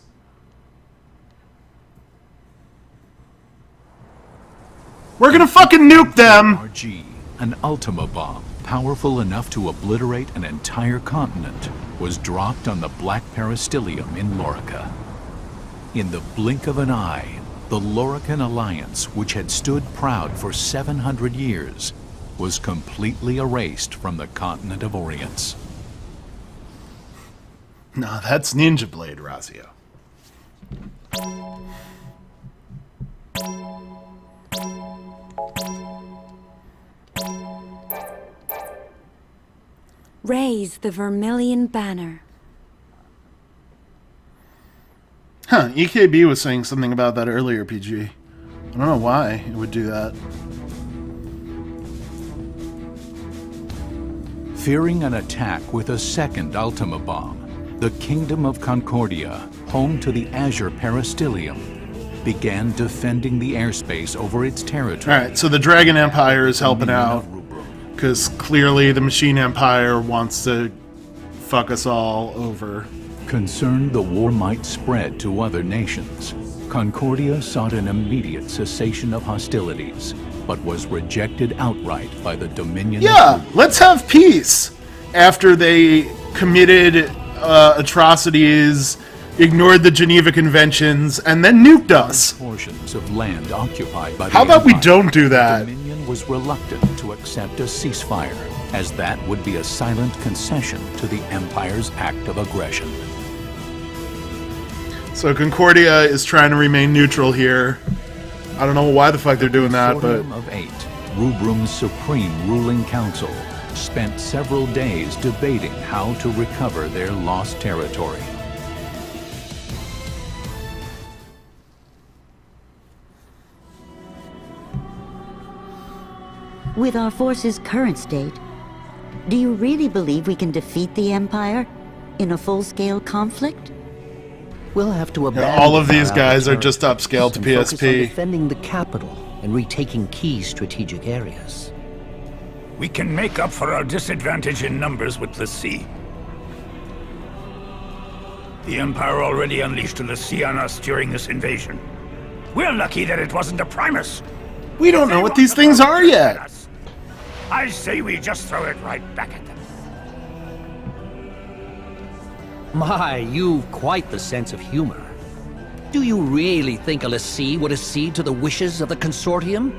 we're gonna fucking nuke them! RG, an Ultima bomb, powerful enough to obliterate an entire continent, was dropped on the Black Peristilium in Lorica. In the blink of an eye, the Lorican Alliance, which had stood proud for 700 years, was completely erased from the continent of Orience. No, that's Ninja Blade, Razio. Raise the Vermilion Banner. Huh, EKB was saying something about that earlier, PG. I don't know why it would do that. Fearing an attack with a second Ultima bomb, the Kingdom of Concordia, home to the Azure Peristilium, began defending the airspace over its territory. Alright, so the Dragon Empire is helping out, because clearly the Machine Empire wants to fuck us all over. Concerned the war might spread to other nations, Concordia sought an immediate cessation of hostilities, but was rejected outright by the Dominion. Yeah, let's have peace! After they committed atrocities, ignored the Geneva Conventions, and then nuked us. Portions of land occupied by How the about we Empire, don't do that? The Dominion was reluctant to accept a ceasefire, as that would be a silent concession to the Empire's act of aggression. So Concordia is trying to remain neutral here. I don't know why the fuck they're doing that, but... Consortium of 8, Rubrum's supreme ruling council, spent several days debating how to recover their lost territory. With our force's current state, do you really believe we can defeat the Empire in a full-scale conflict? We'll have to abandon all of these our guys are deterrence just upscaled to and focus on PSP. defending the capital and retaking key strategic areas. We can make up for our disadvantage in numbers with l'Cie. The Empire already unleashed a l'Cie on us during this invasion. We're lucky that it wasn't a Primus. We don't know what these things are yet. I say we just throw it right back at them. My, you've quite the sense of humor. Do you really think a l'Cie would accede to the wishes of the Consortium?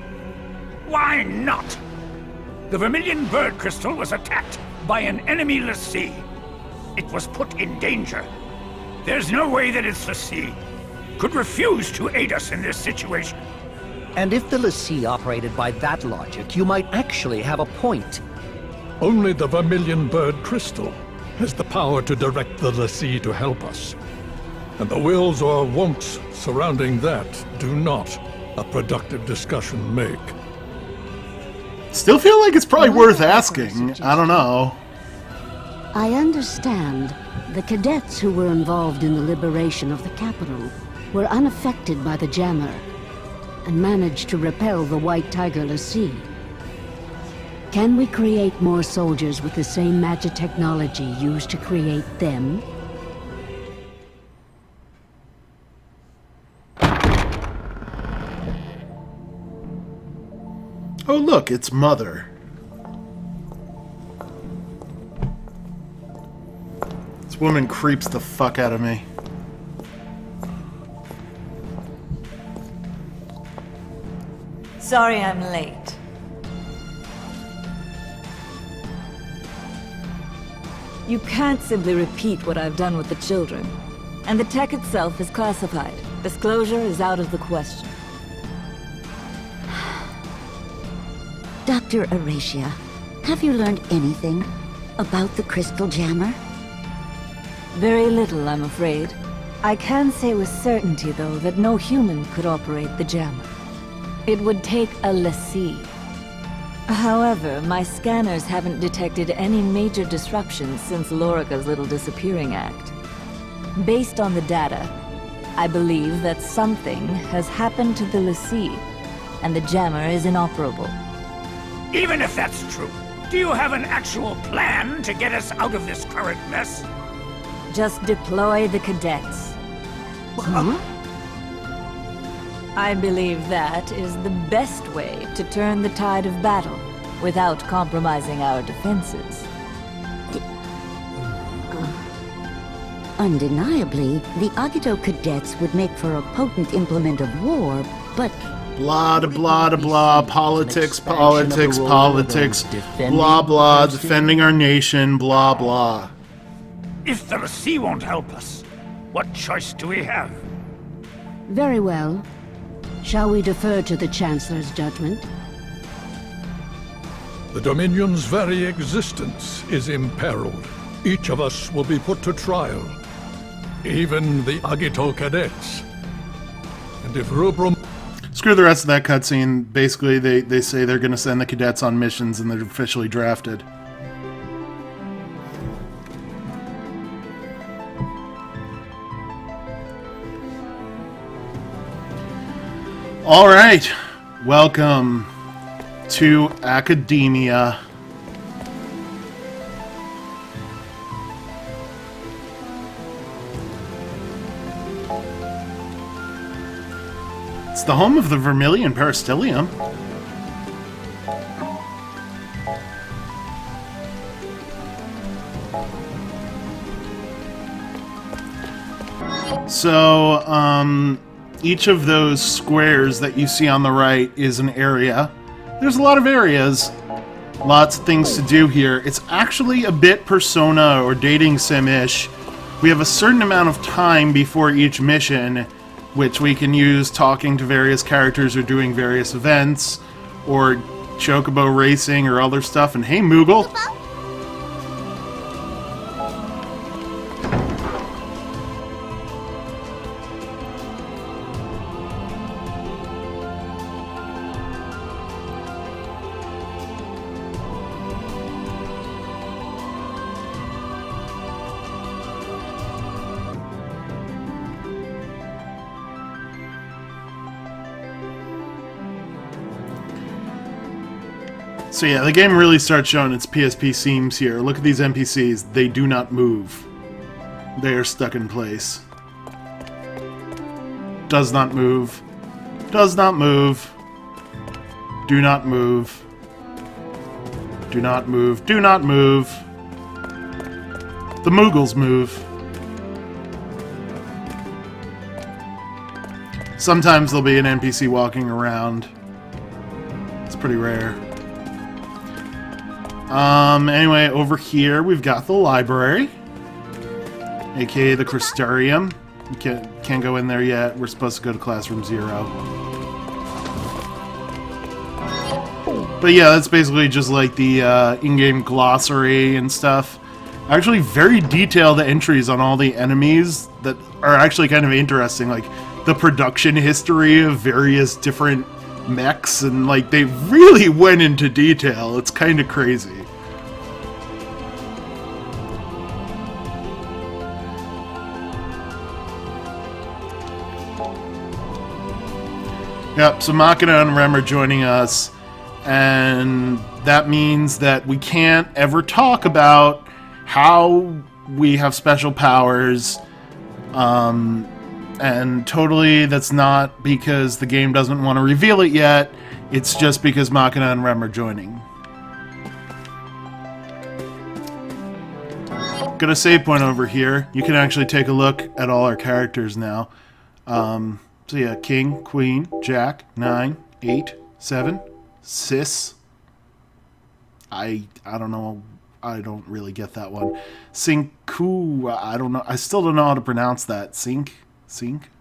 Why not? The Vermilion Bird Crystal was attacked by an enemy l'Cie. It was put in danger. There's no way that its l'Cie could refuse to aid us in this situation. And if the l'Cie operated by that logic, you might actually have a point. Only the Vermilion Bird Crystal has the power to direct the l'Cie to help us. And the wills or won'ts surrounding that do not a productive discussion make. Still feel like it's probably worth asking. I don't know. I understand the cadets who were involved in the liberation of the capital were unaffected by the jammer and managed to repel the White Tiger l'Cie. Can we create more soldiers with the same magic technology used to create them? Oh look, it's Mother. This woman creeps the fuck out of me. Sorry I'm late. You can't simply repeat what I've done with the children. And the tech itself is classified. Disclosure is out of the question. Dr. Aracia, have you learned anything about the Crystal Jammer? Very little, I'm afraid. I can say with certainty, though, that no human could operate the jammer. It would take a l'Cie. However, my scanners haven't detected any major disruptions since Lorica's little disappearing act. Based on the data, I believe that something has happened to the l'Cie, and the jammer is inoperable. Even if that's true, do you have an actual plan to get us out of this current mess? Just deploy the cadets. I believe that is the best way to turn the tide of battle without compromising our defenses. Undeniably, the Agito cadets would make for a potent implement of war, but... Blah, da, blah, da, blah, politics, politics, politics, blah, blah, defending our nation, blah, blah. If the l'Cie won't help us, what choice do we have? Very well. Shall we defer to the Chancellor's judgment? The Dominion's very existence is imperiled. Each of us will be put to trial. Even the Agito cadets. And if Rubrum... Screw the rest of that cutscene. Basically, they say they're going to send the cadets on missions and they're officially drafted. All right, welcome to Academia. It's the home of the Vermilion Peristyllium. So, each of those squares that you see on the right is an area. There's a lot of areas, lots of things to do here. It's actually a bit Persona or dating sim-ish. We have a certain amount of time before each mission, which we can use talking to various characters or doing various events, or chocobo racing or other stuff. And hey, Moogle! So yeah, the game really starts showing its PSP seams here. Look at these NPCs. They do not move. They are stuck in place. Does not move. Does not move. Do not move. Do not move. Do not move. The Moogles move. Sometimes there'll be an NPC walking around. It's pretty rare. Anyway, over here we've got the library, aka the Crystarium. You can't go in there yet. We're supposed to go to Classroom 0. But yeah, that's basically just like the in-game glossary and stuff. Actually, very detailed entries on all the enemies that are actually kind of interesting, like the production history of various different mechs, and like they really went into detail. It's kind of crazy. Yep, so Machina and Rem are joining us, and that means that we can't ever talk about how we have special powers, and totally that's not because the game doesn't want to reveal it yet, it's just because Machina and Rem are joining. Got a save point over here. You can actually take a look at all our characters now. So yeah, King, Queen, Jack, 9, 8, 7, Sis. I don't know. I don't really get that one. Sinku, I don't know. I still don't know how to pronounce that. Sink,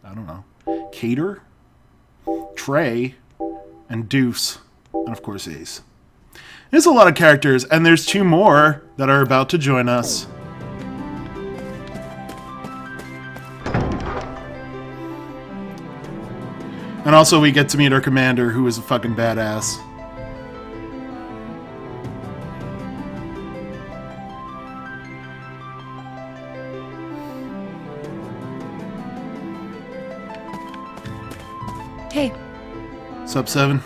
I don't know. Cater, Trey, and Deuce, and of course Ace. There's a lot of characters, and there's 2 more that are about to join us. And also we get to meet our commander, who is a fucking badass. Hey. Sup, 7?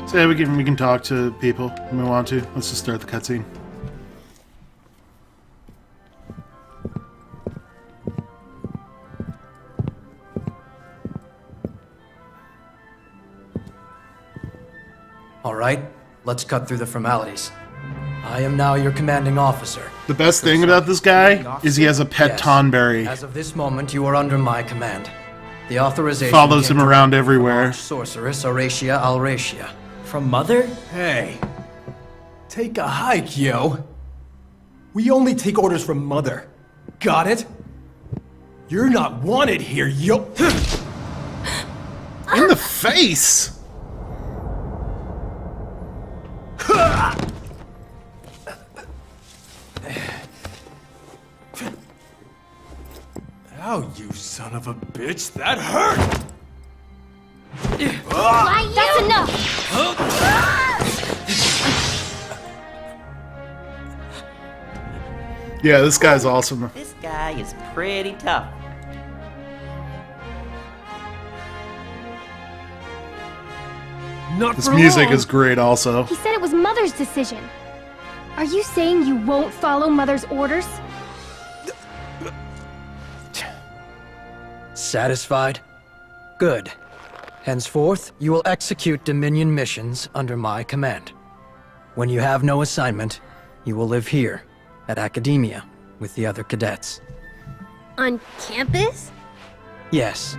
So yeah, we can talk to people if we want to. Let's just start the cutscene. All right, let's cut through the formalities. I am now your commanding officer. The best thing about this guy is he has a pet Tonberry. As of this moment, you are under my command. The authorization follows him around everywhere. Sorceress Horatia Alratia. From Mother? Hey, take a hike, yo. We only take orders from Mother. Got it? You're not wanted here, yo. In the face! Ow, you son of a bitch, that hurt! That's enough! Yeah, this guy's awesome. This guy is pretty tough. Not This for music long. is great also. He said it was Mother's decision. Are you saying you won't follow Mother's orders? Satisfied? Good. Henceforth, you will execute Dominion missions under my command. When you have no assignment, you will live here, at Academia, with the other cadets. On campus? Yes.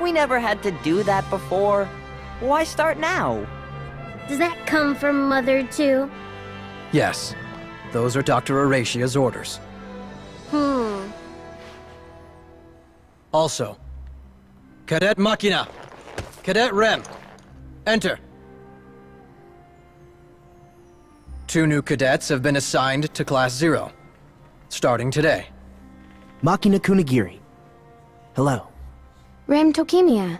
We never had to do that before. Why start now? Does that come from Mother, too? Yes. Those are Dr. Horatia's orders. Also, Cadet Machina, Cadet Rem, enter. 2 new cadets have been assigned to Class 0, starting today. Machina Kunigiri. Hello. Rem Tokimiya.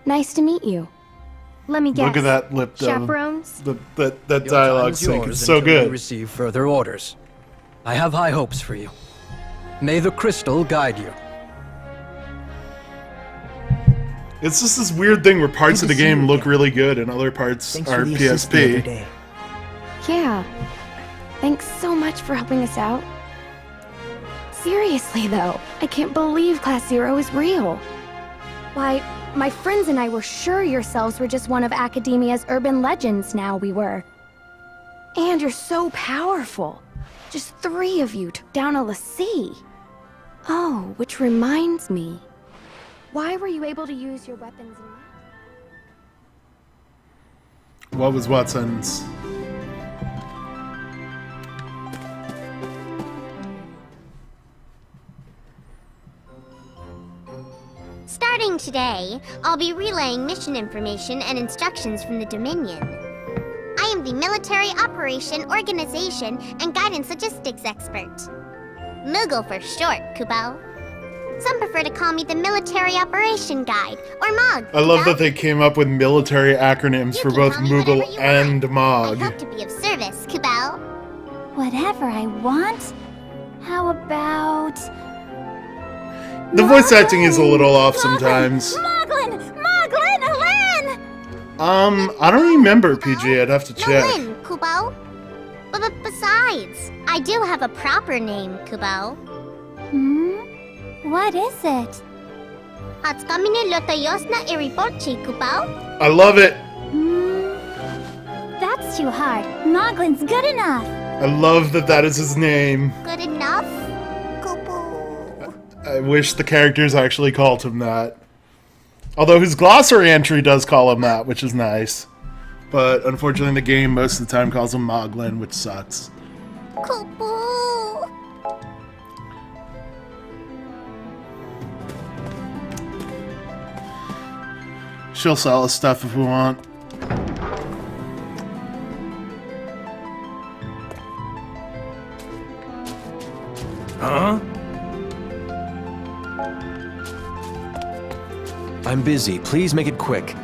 Nice to meet you. Let me guess. Look at that lip dome. Chaperones? That Your dialogue time is sync yours is so until you good. receive further orders. I have high hopes for you. May the crystal guide you. It's just this weird thing where parts of the game look really good and other parts are PSP. Yeah. Thanks so much for helping us out. Seriously, though, I can't believe Class 0 is real. Why, my friends and I were sure yourselves were just one of Academia's urban legends now we were. And you're so powerful. Just 3 of you took down a l'Cie. Oh, which reminds me. Why were you able to use your weapons in What was Watson's? Starting today, I'll be relaying mission information and instructions from the Dominion. I am the Military Operation, Organization, and Guidance Logistics Expert. Moogle for short, Kubo. Some prefer to call me the Military Operation Guide, or MOG. I love that they came up with military acronyms for both Moogle and MOG. I hope to be of service, Kubo. Whatever I want? How about... The voice acting is a little off sometimes. Moglin! Moglin! Alen! I don't remember, PG. I'd have to check. Lin, Kubo. But besides, I do have a proper name, Kubo. What is it? Hatskamine Lotayosna Iripochi, Kubo. I love it. That's too hard. Moglin's good enough. I love that that is his name. Good enough? I wish the characters actually called him that. Although his glossary entry does call him that, which is nice. But unfortunately the game most of the time calls him Moglin, which sucks. Kubo. She'll sell us stuff if we want. Huh? I'm busy. Please make it quick.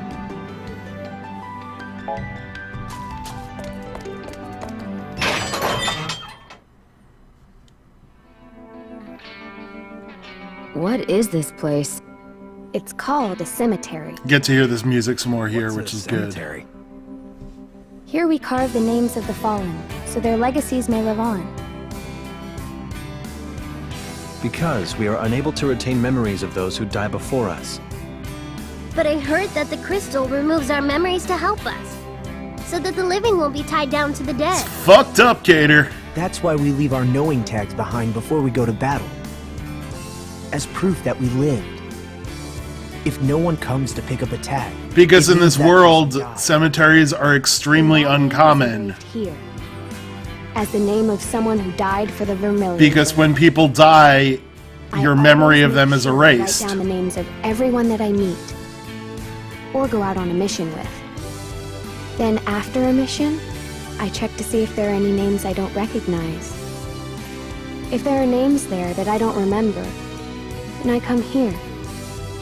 What is this place? It's called a cemetery. Get to hear this music some more here, which is good. Here we carve the names of the fallen, so their legacies may live on. Because we are unable to retain memories of those who die before us. But I heard that the crystal removes our memories to help us, so that the living won't be tied down to the dead. Fucked up, Cater. That's why we leave our knowing tags behind before we go to battle. As proof that we lived. If no one comes to pick up a tag... Because it in means this that world, person died. cemeteries are extremely uncommon. Here, as the name of someone who died for the Vermilion. Because when people die, your memory of them is erased. Write down the names of everyone that I meet, or go out on a mission with. Then after a mission, I check to see if there are any names I don't recognize. If there are names there that I don't remember, then I come here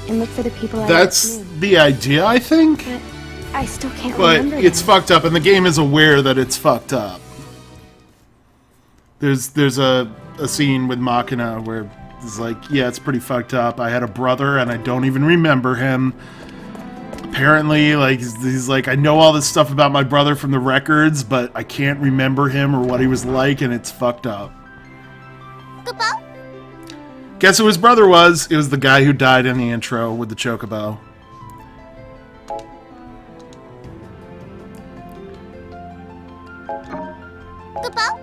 and look for the people I That's once knew. the idea, I think? But I still can't But remember it's them. fucked up, and the game is aware that it's fucked up. There's a scene with Machina where it's like, yeah, it's pretty fucked up. I had a brother, and I don't even remember him. apparently, like, he's like, I know all this stuff about my brother from the records, but I can't remember him or what he was like, and it's fucked up. Kupo? Guess who his brother was? It was the guy who died in the intro with the chocobo. Kupo?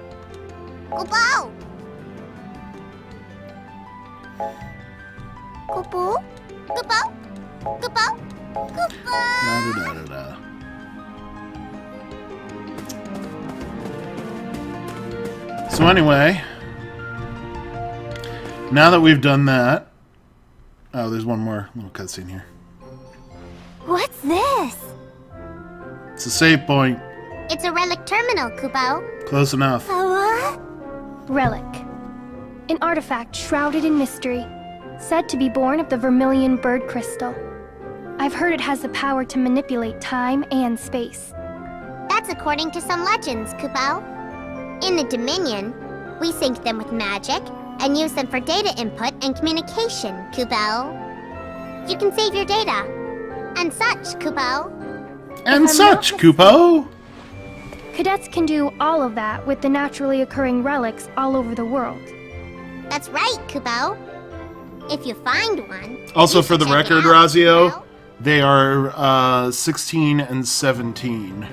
Kupo? Kupo? Kupo? Kupo? Da-da-da-da-da. So anyway, now that we've done that, oh, there's one more little cutscene here. What's this? It's a save point. It's a relic terminal, Kupo. Close enough. A what? Relic. An artifact shrouded in mystery, said to be born of the vermilion bird crystal. I've heard it has the power to manipulate time and space. That's according to some legends, Kupo. In the Dominion, we sync them with magic and use them for data input and communication, Kupo. You can save your data. And such, Kupo. And such, Kupo! Cadets can do all of that with the naturally occurring relics all over the world. That's right, Kupo. If you find one. Also, you for should the check it record, out, Razio, Kupo. they are 16 and 17.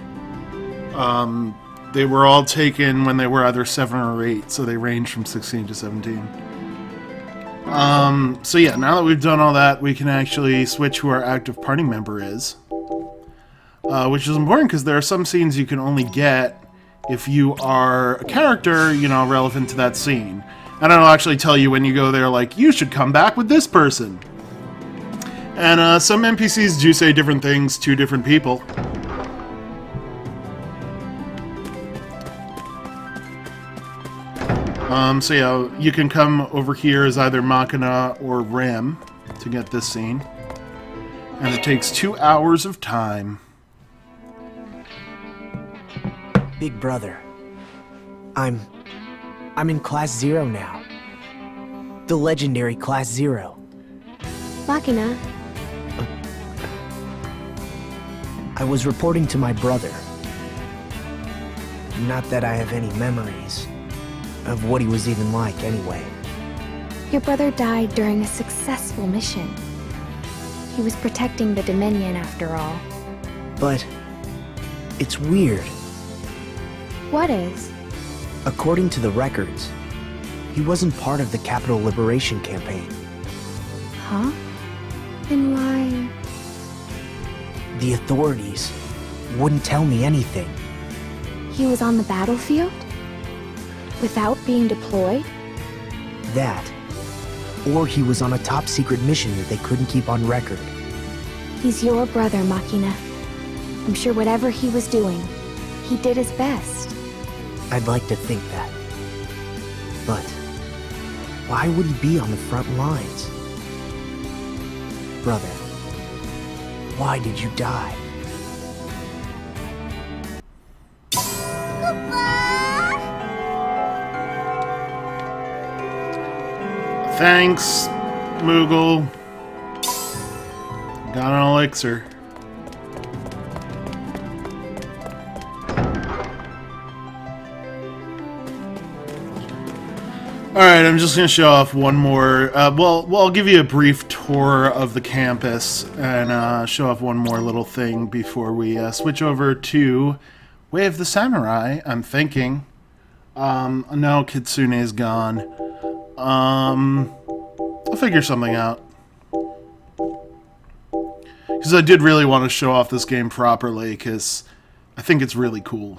They were all taken when they were either 7 or 8, so they range from 16 to 17. So yeah, now that we've done all that, we can actually switch who our active party member is. Which is important because there are some scenes you can only get if you are a character, you know, relevant to that scene. And it'll actually tell you when you go there, like, you should come back with this person. And some NPCs do say different things to different people. So yeah, you can come over here as either Machina or Rim to get this scene. And it takes 2 hours of time. Big brother. I'm in Class 0 now. The legendary Class 0. Machina, I was reporting to my brother. Not that I have any memories of what he was even like anyway. your brother died during a successful mission. He was protecting the Dominion after all. But it's weird. What is? According to the records, he wasn't part of the Capital Liberation Campaign. Huh? Then why? The authorities wouldn't tell me anything. He was on the battlefield? Without being deployed? That. Or he was on a top-secret mission that they couldn't keep on record. He's your brother, Machina. I'm sure whatever he was doing, he did his best. I'd like to think that. But why would he be on the front lines? Brother, why did you die? Thanks, Moogle. Got an elixir. Alright, I'm just going to show off one more. Well, I'll give you a brief tour of the campus and show off one more little thing before we switch over to Way of the Samurai, I'm thinking. No, Kitsune's gone. I'll figure something out. Because I did really want to show off this game properly, because I think it's really cool.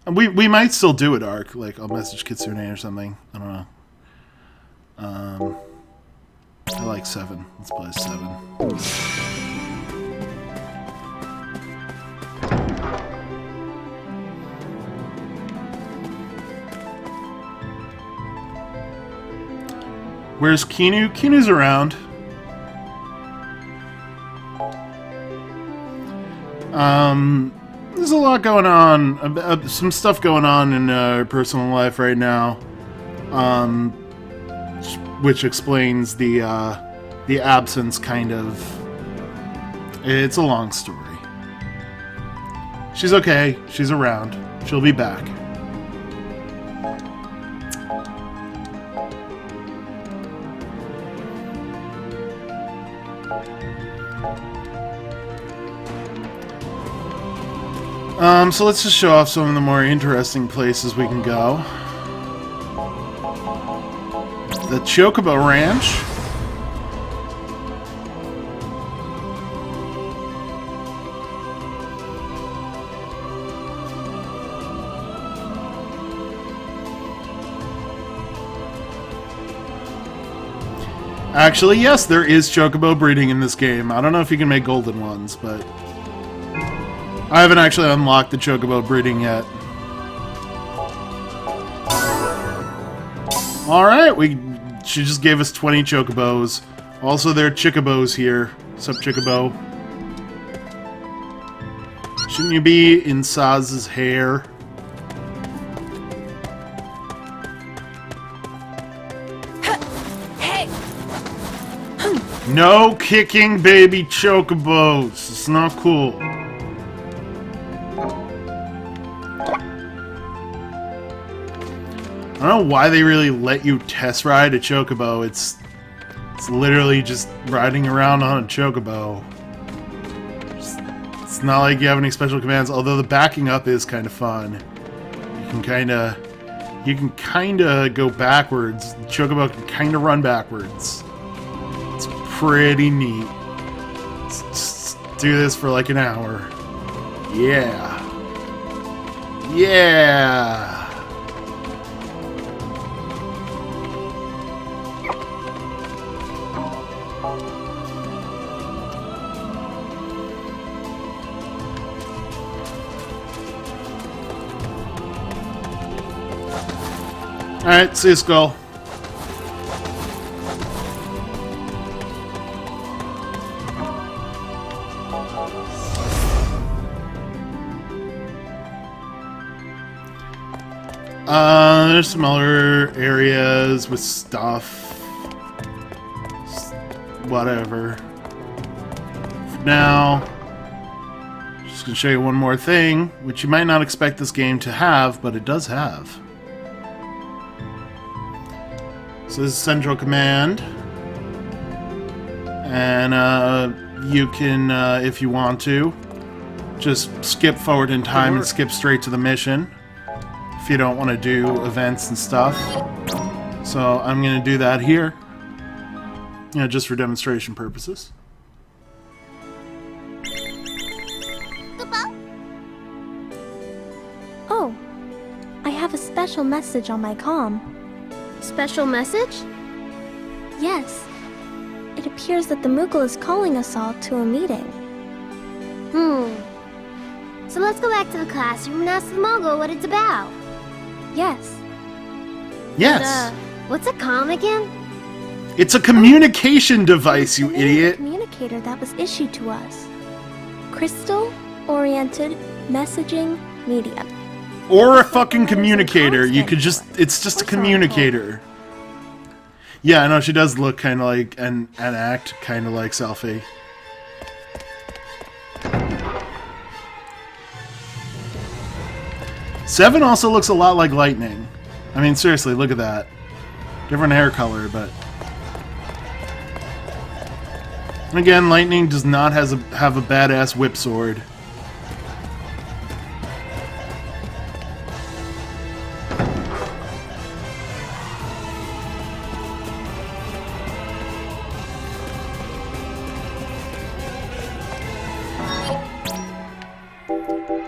And we might still do it, Ark. Like, I'll message Kitsune or something. I don't know. I like 7. Let's play 7. Where's Kinu? Kinu's around. There's a lot going on, some stuff going on in her personal life right now, which explains the absence, kind of, It's a long story. She's okay. She's around. She'll be back. So let's just show off some of the more interesting places we can go. The Chocobo Ranch. Actually, yes, there is Chocobo breeding in this game. I don't know if you can make golden ones, but I haven't actually unlocked the Chocobo breeding yet. Alright, she just gave us 20 Chocobos. Also, there are Chicobos here. What's up, Chicobo? Shouldn't you be in Saz's hair? No kicking baby Chocobos. It's not cool. I don't know why they really let you test ride a Chocobo. It's literally just riding around on a Chocobo. It's not like you have any special commands, although the backing up is kind of fun. You can kinda go backwards. The Chocobo can kinda run backwards. It's pretty neat. Let's just do this for like an hour. Yeah. Yeah. Alright, see you, Skull. There's some other areas with stuff. Whatever. For now, just gonna show you one more thing, which you might not expect this game to have, but it does have. So this is Central Command. And you can, if you want to, just skip forward in time and skip straight to the mission. If you don't want to do events and stuff. So I'm going to do that here. You know, just for demonstration purposes. Oh, I have a special message on my comm. Special message? Yes. It appears that the Moogle is calling us all to a meeting. So let's go back to the classroom and ask the Moogle what it's about. Yes. Yes. But, what's a comm again? It's a communication device, you idiot. Communicator that was issued to us. Crystal-oriented messaging medium. Or a fucking communicator. You could just, it's just a communicator. Yeah, I know, she does look kind of like, and act kind of like Selphie. Seven also looks a lot like Lightning. I mean, seriously, look at that. Different hair color, but... And again, Lightning does not have a badass whip sword.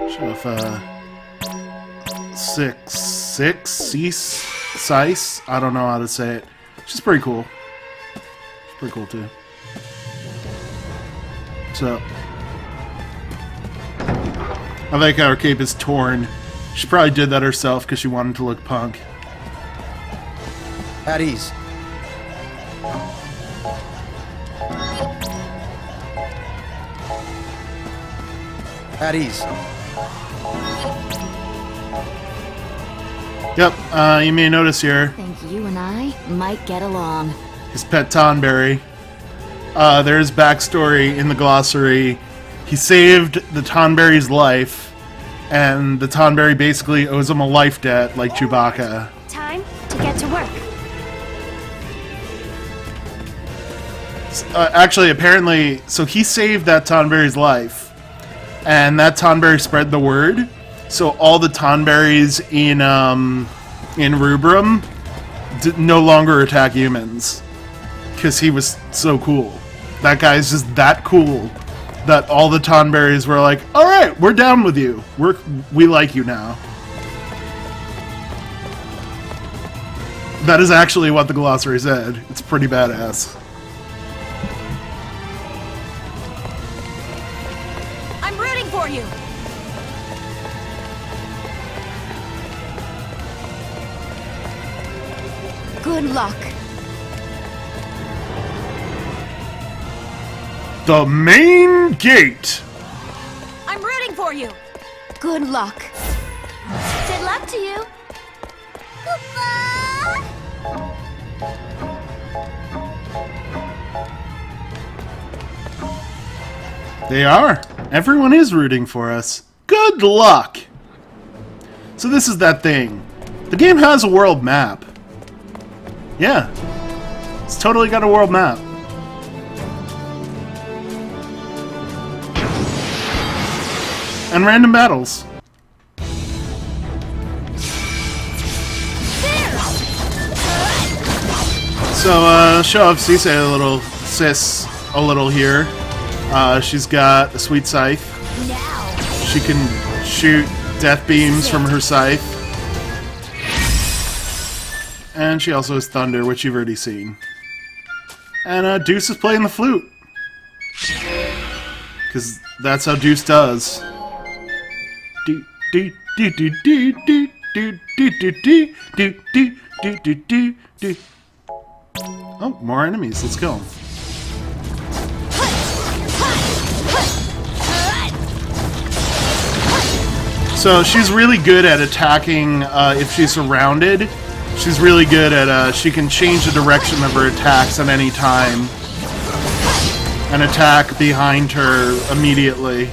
Show off, Sice? I don't know how to say it. She's pretty cool. She's pretty cool too. So, I like how her cape is torn. She probably did that herself because she wanted to look punk. At ease. At ease. Yep, you may notice here. Think you and I might get along. His pet Tonberry. There's backstory in the glossary. he saved the Tonberry's life, and the Tonberry basically owes him a life debt, like Chewbacca. Time to get to work. Actually, apparently, so he saved that Tonberry's life, and that Tonberry spread the word. So all the Tonberries in Rubrum no longer attack humans, because he was so cool. That guy's just that cool that all the Tonberries were like, "All right, we're down with you. We like you now." That is actually what the glossary said. It's pretty badass. I'm rooting for you. Good luck. The main gate. I'm rooting for you. Good luck. Good luck to you. They are. Everyone is rooting for us. Good luck. So this is that thing. The game has a world map. Yeah. It's totally got a world map. And random battles. So, show off Cisse a little, sis a little here. She's got a sweet scythe. She can shoot death beams from her scythe. And she also has thunder, which you've already seen. And Deuce is playing the flute. Because that's how Deuce does. Oh, more enemies. Let's go. So she's really good at attacking if she's surrounded. She's really good at, she can change the direction of her attacks at any time. And attack behind her immediately.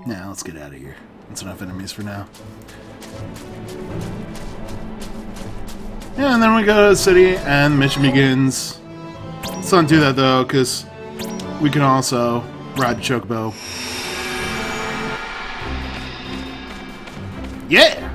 Now let's get out of here. That's enough enemies for now. Yeah, and then we go to the city, and the mission begins. Let's not do that, though, because we can also ride the Chocobo. Yeah!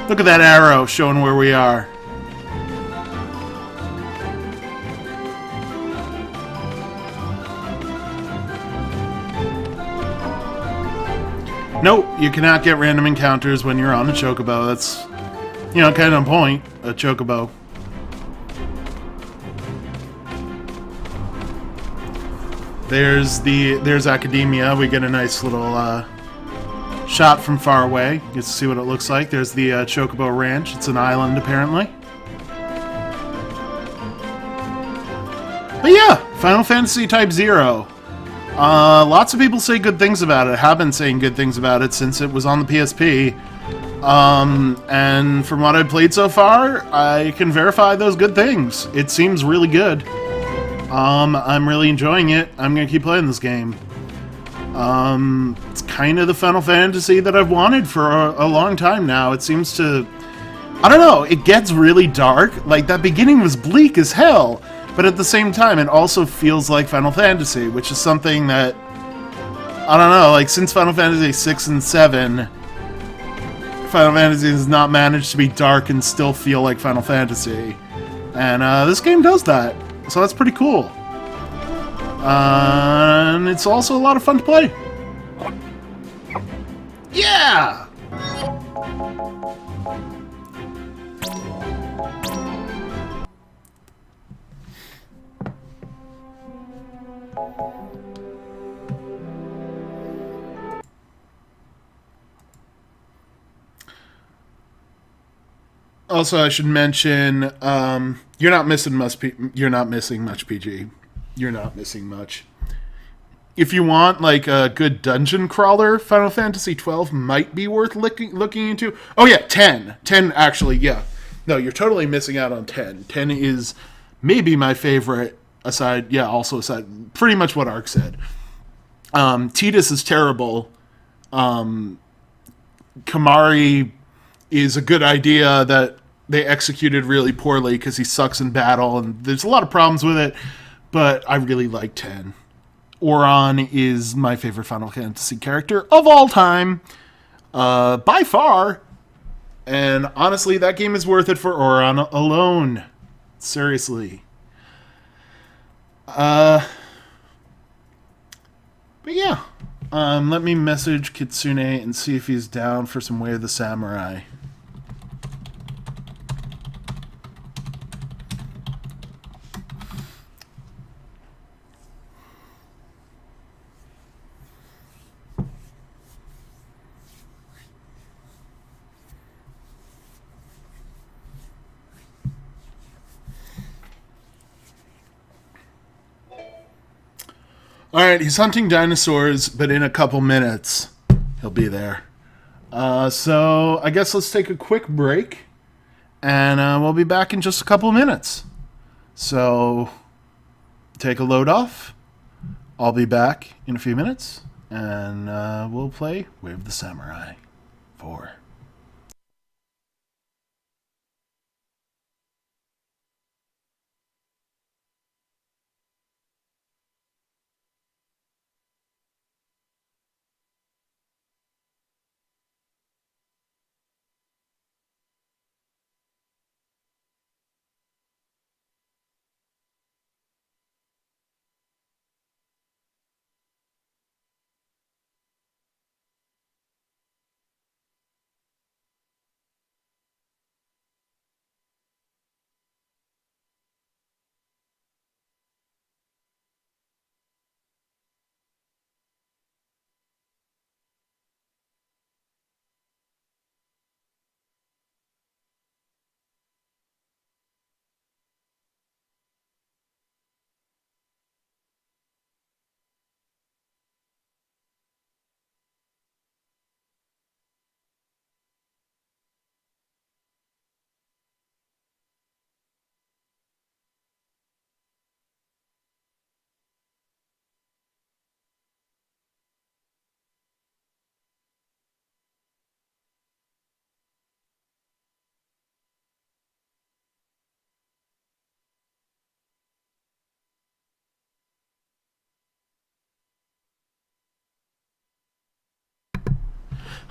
Look at that arrow showing where we are. Nope, you cannot get random encounters when you're on a Chocobo. That's, you know, kind of the point, a Chocobo. There's Academia. We get a nice little shot from far away. You get to see what it looks like. There's the Chocobo Ranch. It's an island, apparently. But yeah, Final Fantasy Type 0. Lots of people say good things about it. Have been saying good things about it since it was on the PSP. And from what I've played so far, I can verify those good things. It seems really good. I'm really enjoying it. I'm gonna keep playing this game. It's kind of the Final Fantasy that I've wanted for a long time now. It seems to... I don't know, it gets really dark. Like, that beginning was bleak as hell. But at the same time, it also feels like Final Fantasy, which is something that... I don't know, like, since Final Fantasy 6 and 7... Final Fantasy has not managed to be dark and still feel like Final Fantasy. And this game does that. So that's pretty cool. And it's also a lot of fun to play. Yeah! Also, I should mention, you're not missing much. You're not missing much, PG. You're not missing much. If you want like a good dungeon crawler, Final Fantasy 12 might be worth looking into. Oh yeah, 10. 10 actually, yeah. No, you're totally missing out on 10. 10 is maybe my favorite aside, pretty much what Ark said. Tidus is terrible. Kamari is a good idea that they executed really poorly because he sucks in battle, and there's a lot of problems with it, but I really like 10. Auron is my favorite Final Fantasy character of all time, by far, and honestly, that game is worth it for Auron alone. Seriously. But yeah, let me message Kitsune and see if he's down for some Way of the Samurai. Alright, he's hunting dinosaurs, but in a couple minutes, he'll be there. So, I guess let's take a quick break, and we'll be back in just a couple minutes. So, take a load off. I'll be back in a few minutes, and we'll play Way of the Samurai 4.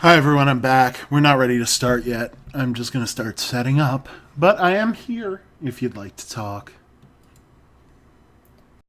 Hi everyone, I'm back. We're not ready to start yet. I'm just going to start setting up, but I am here if you'd like to talk.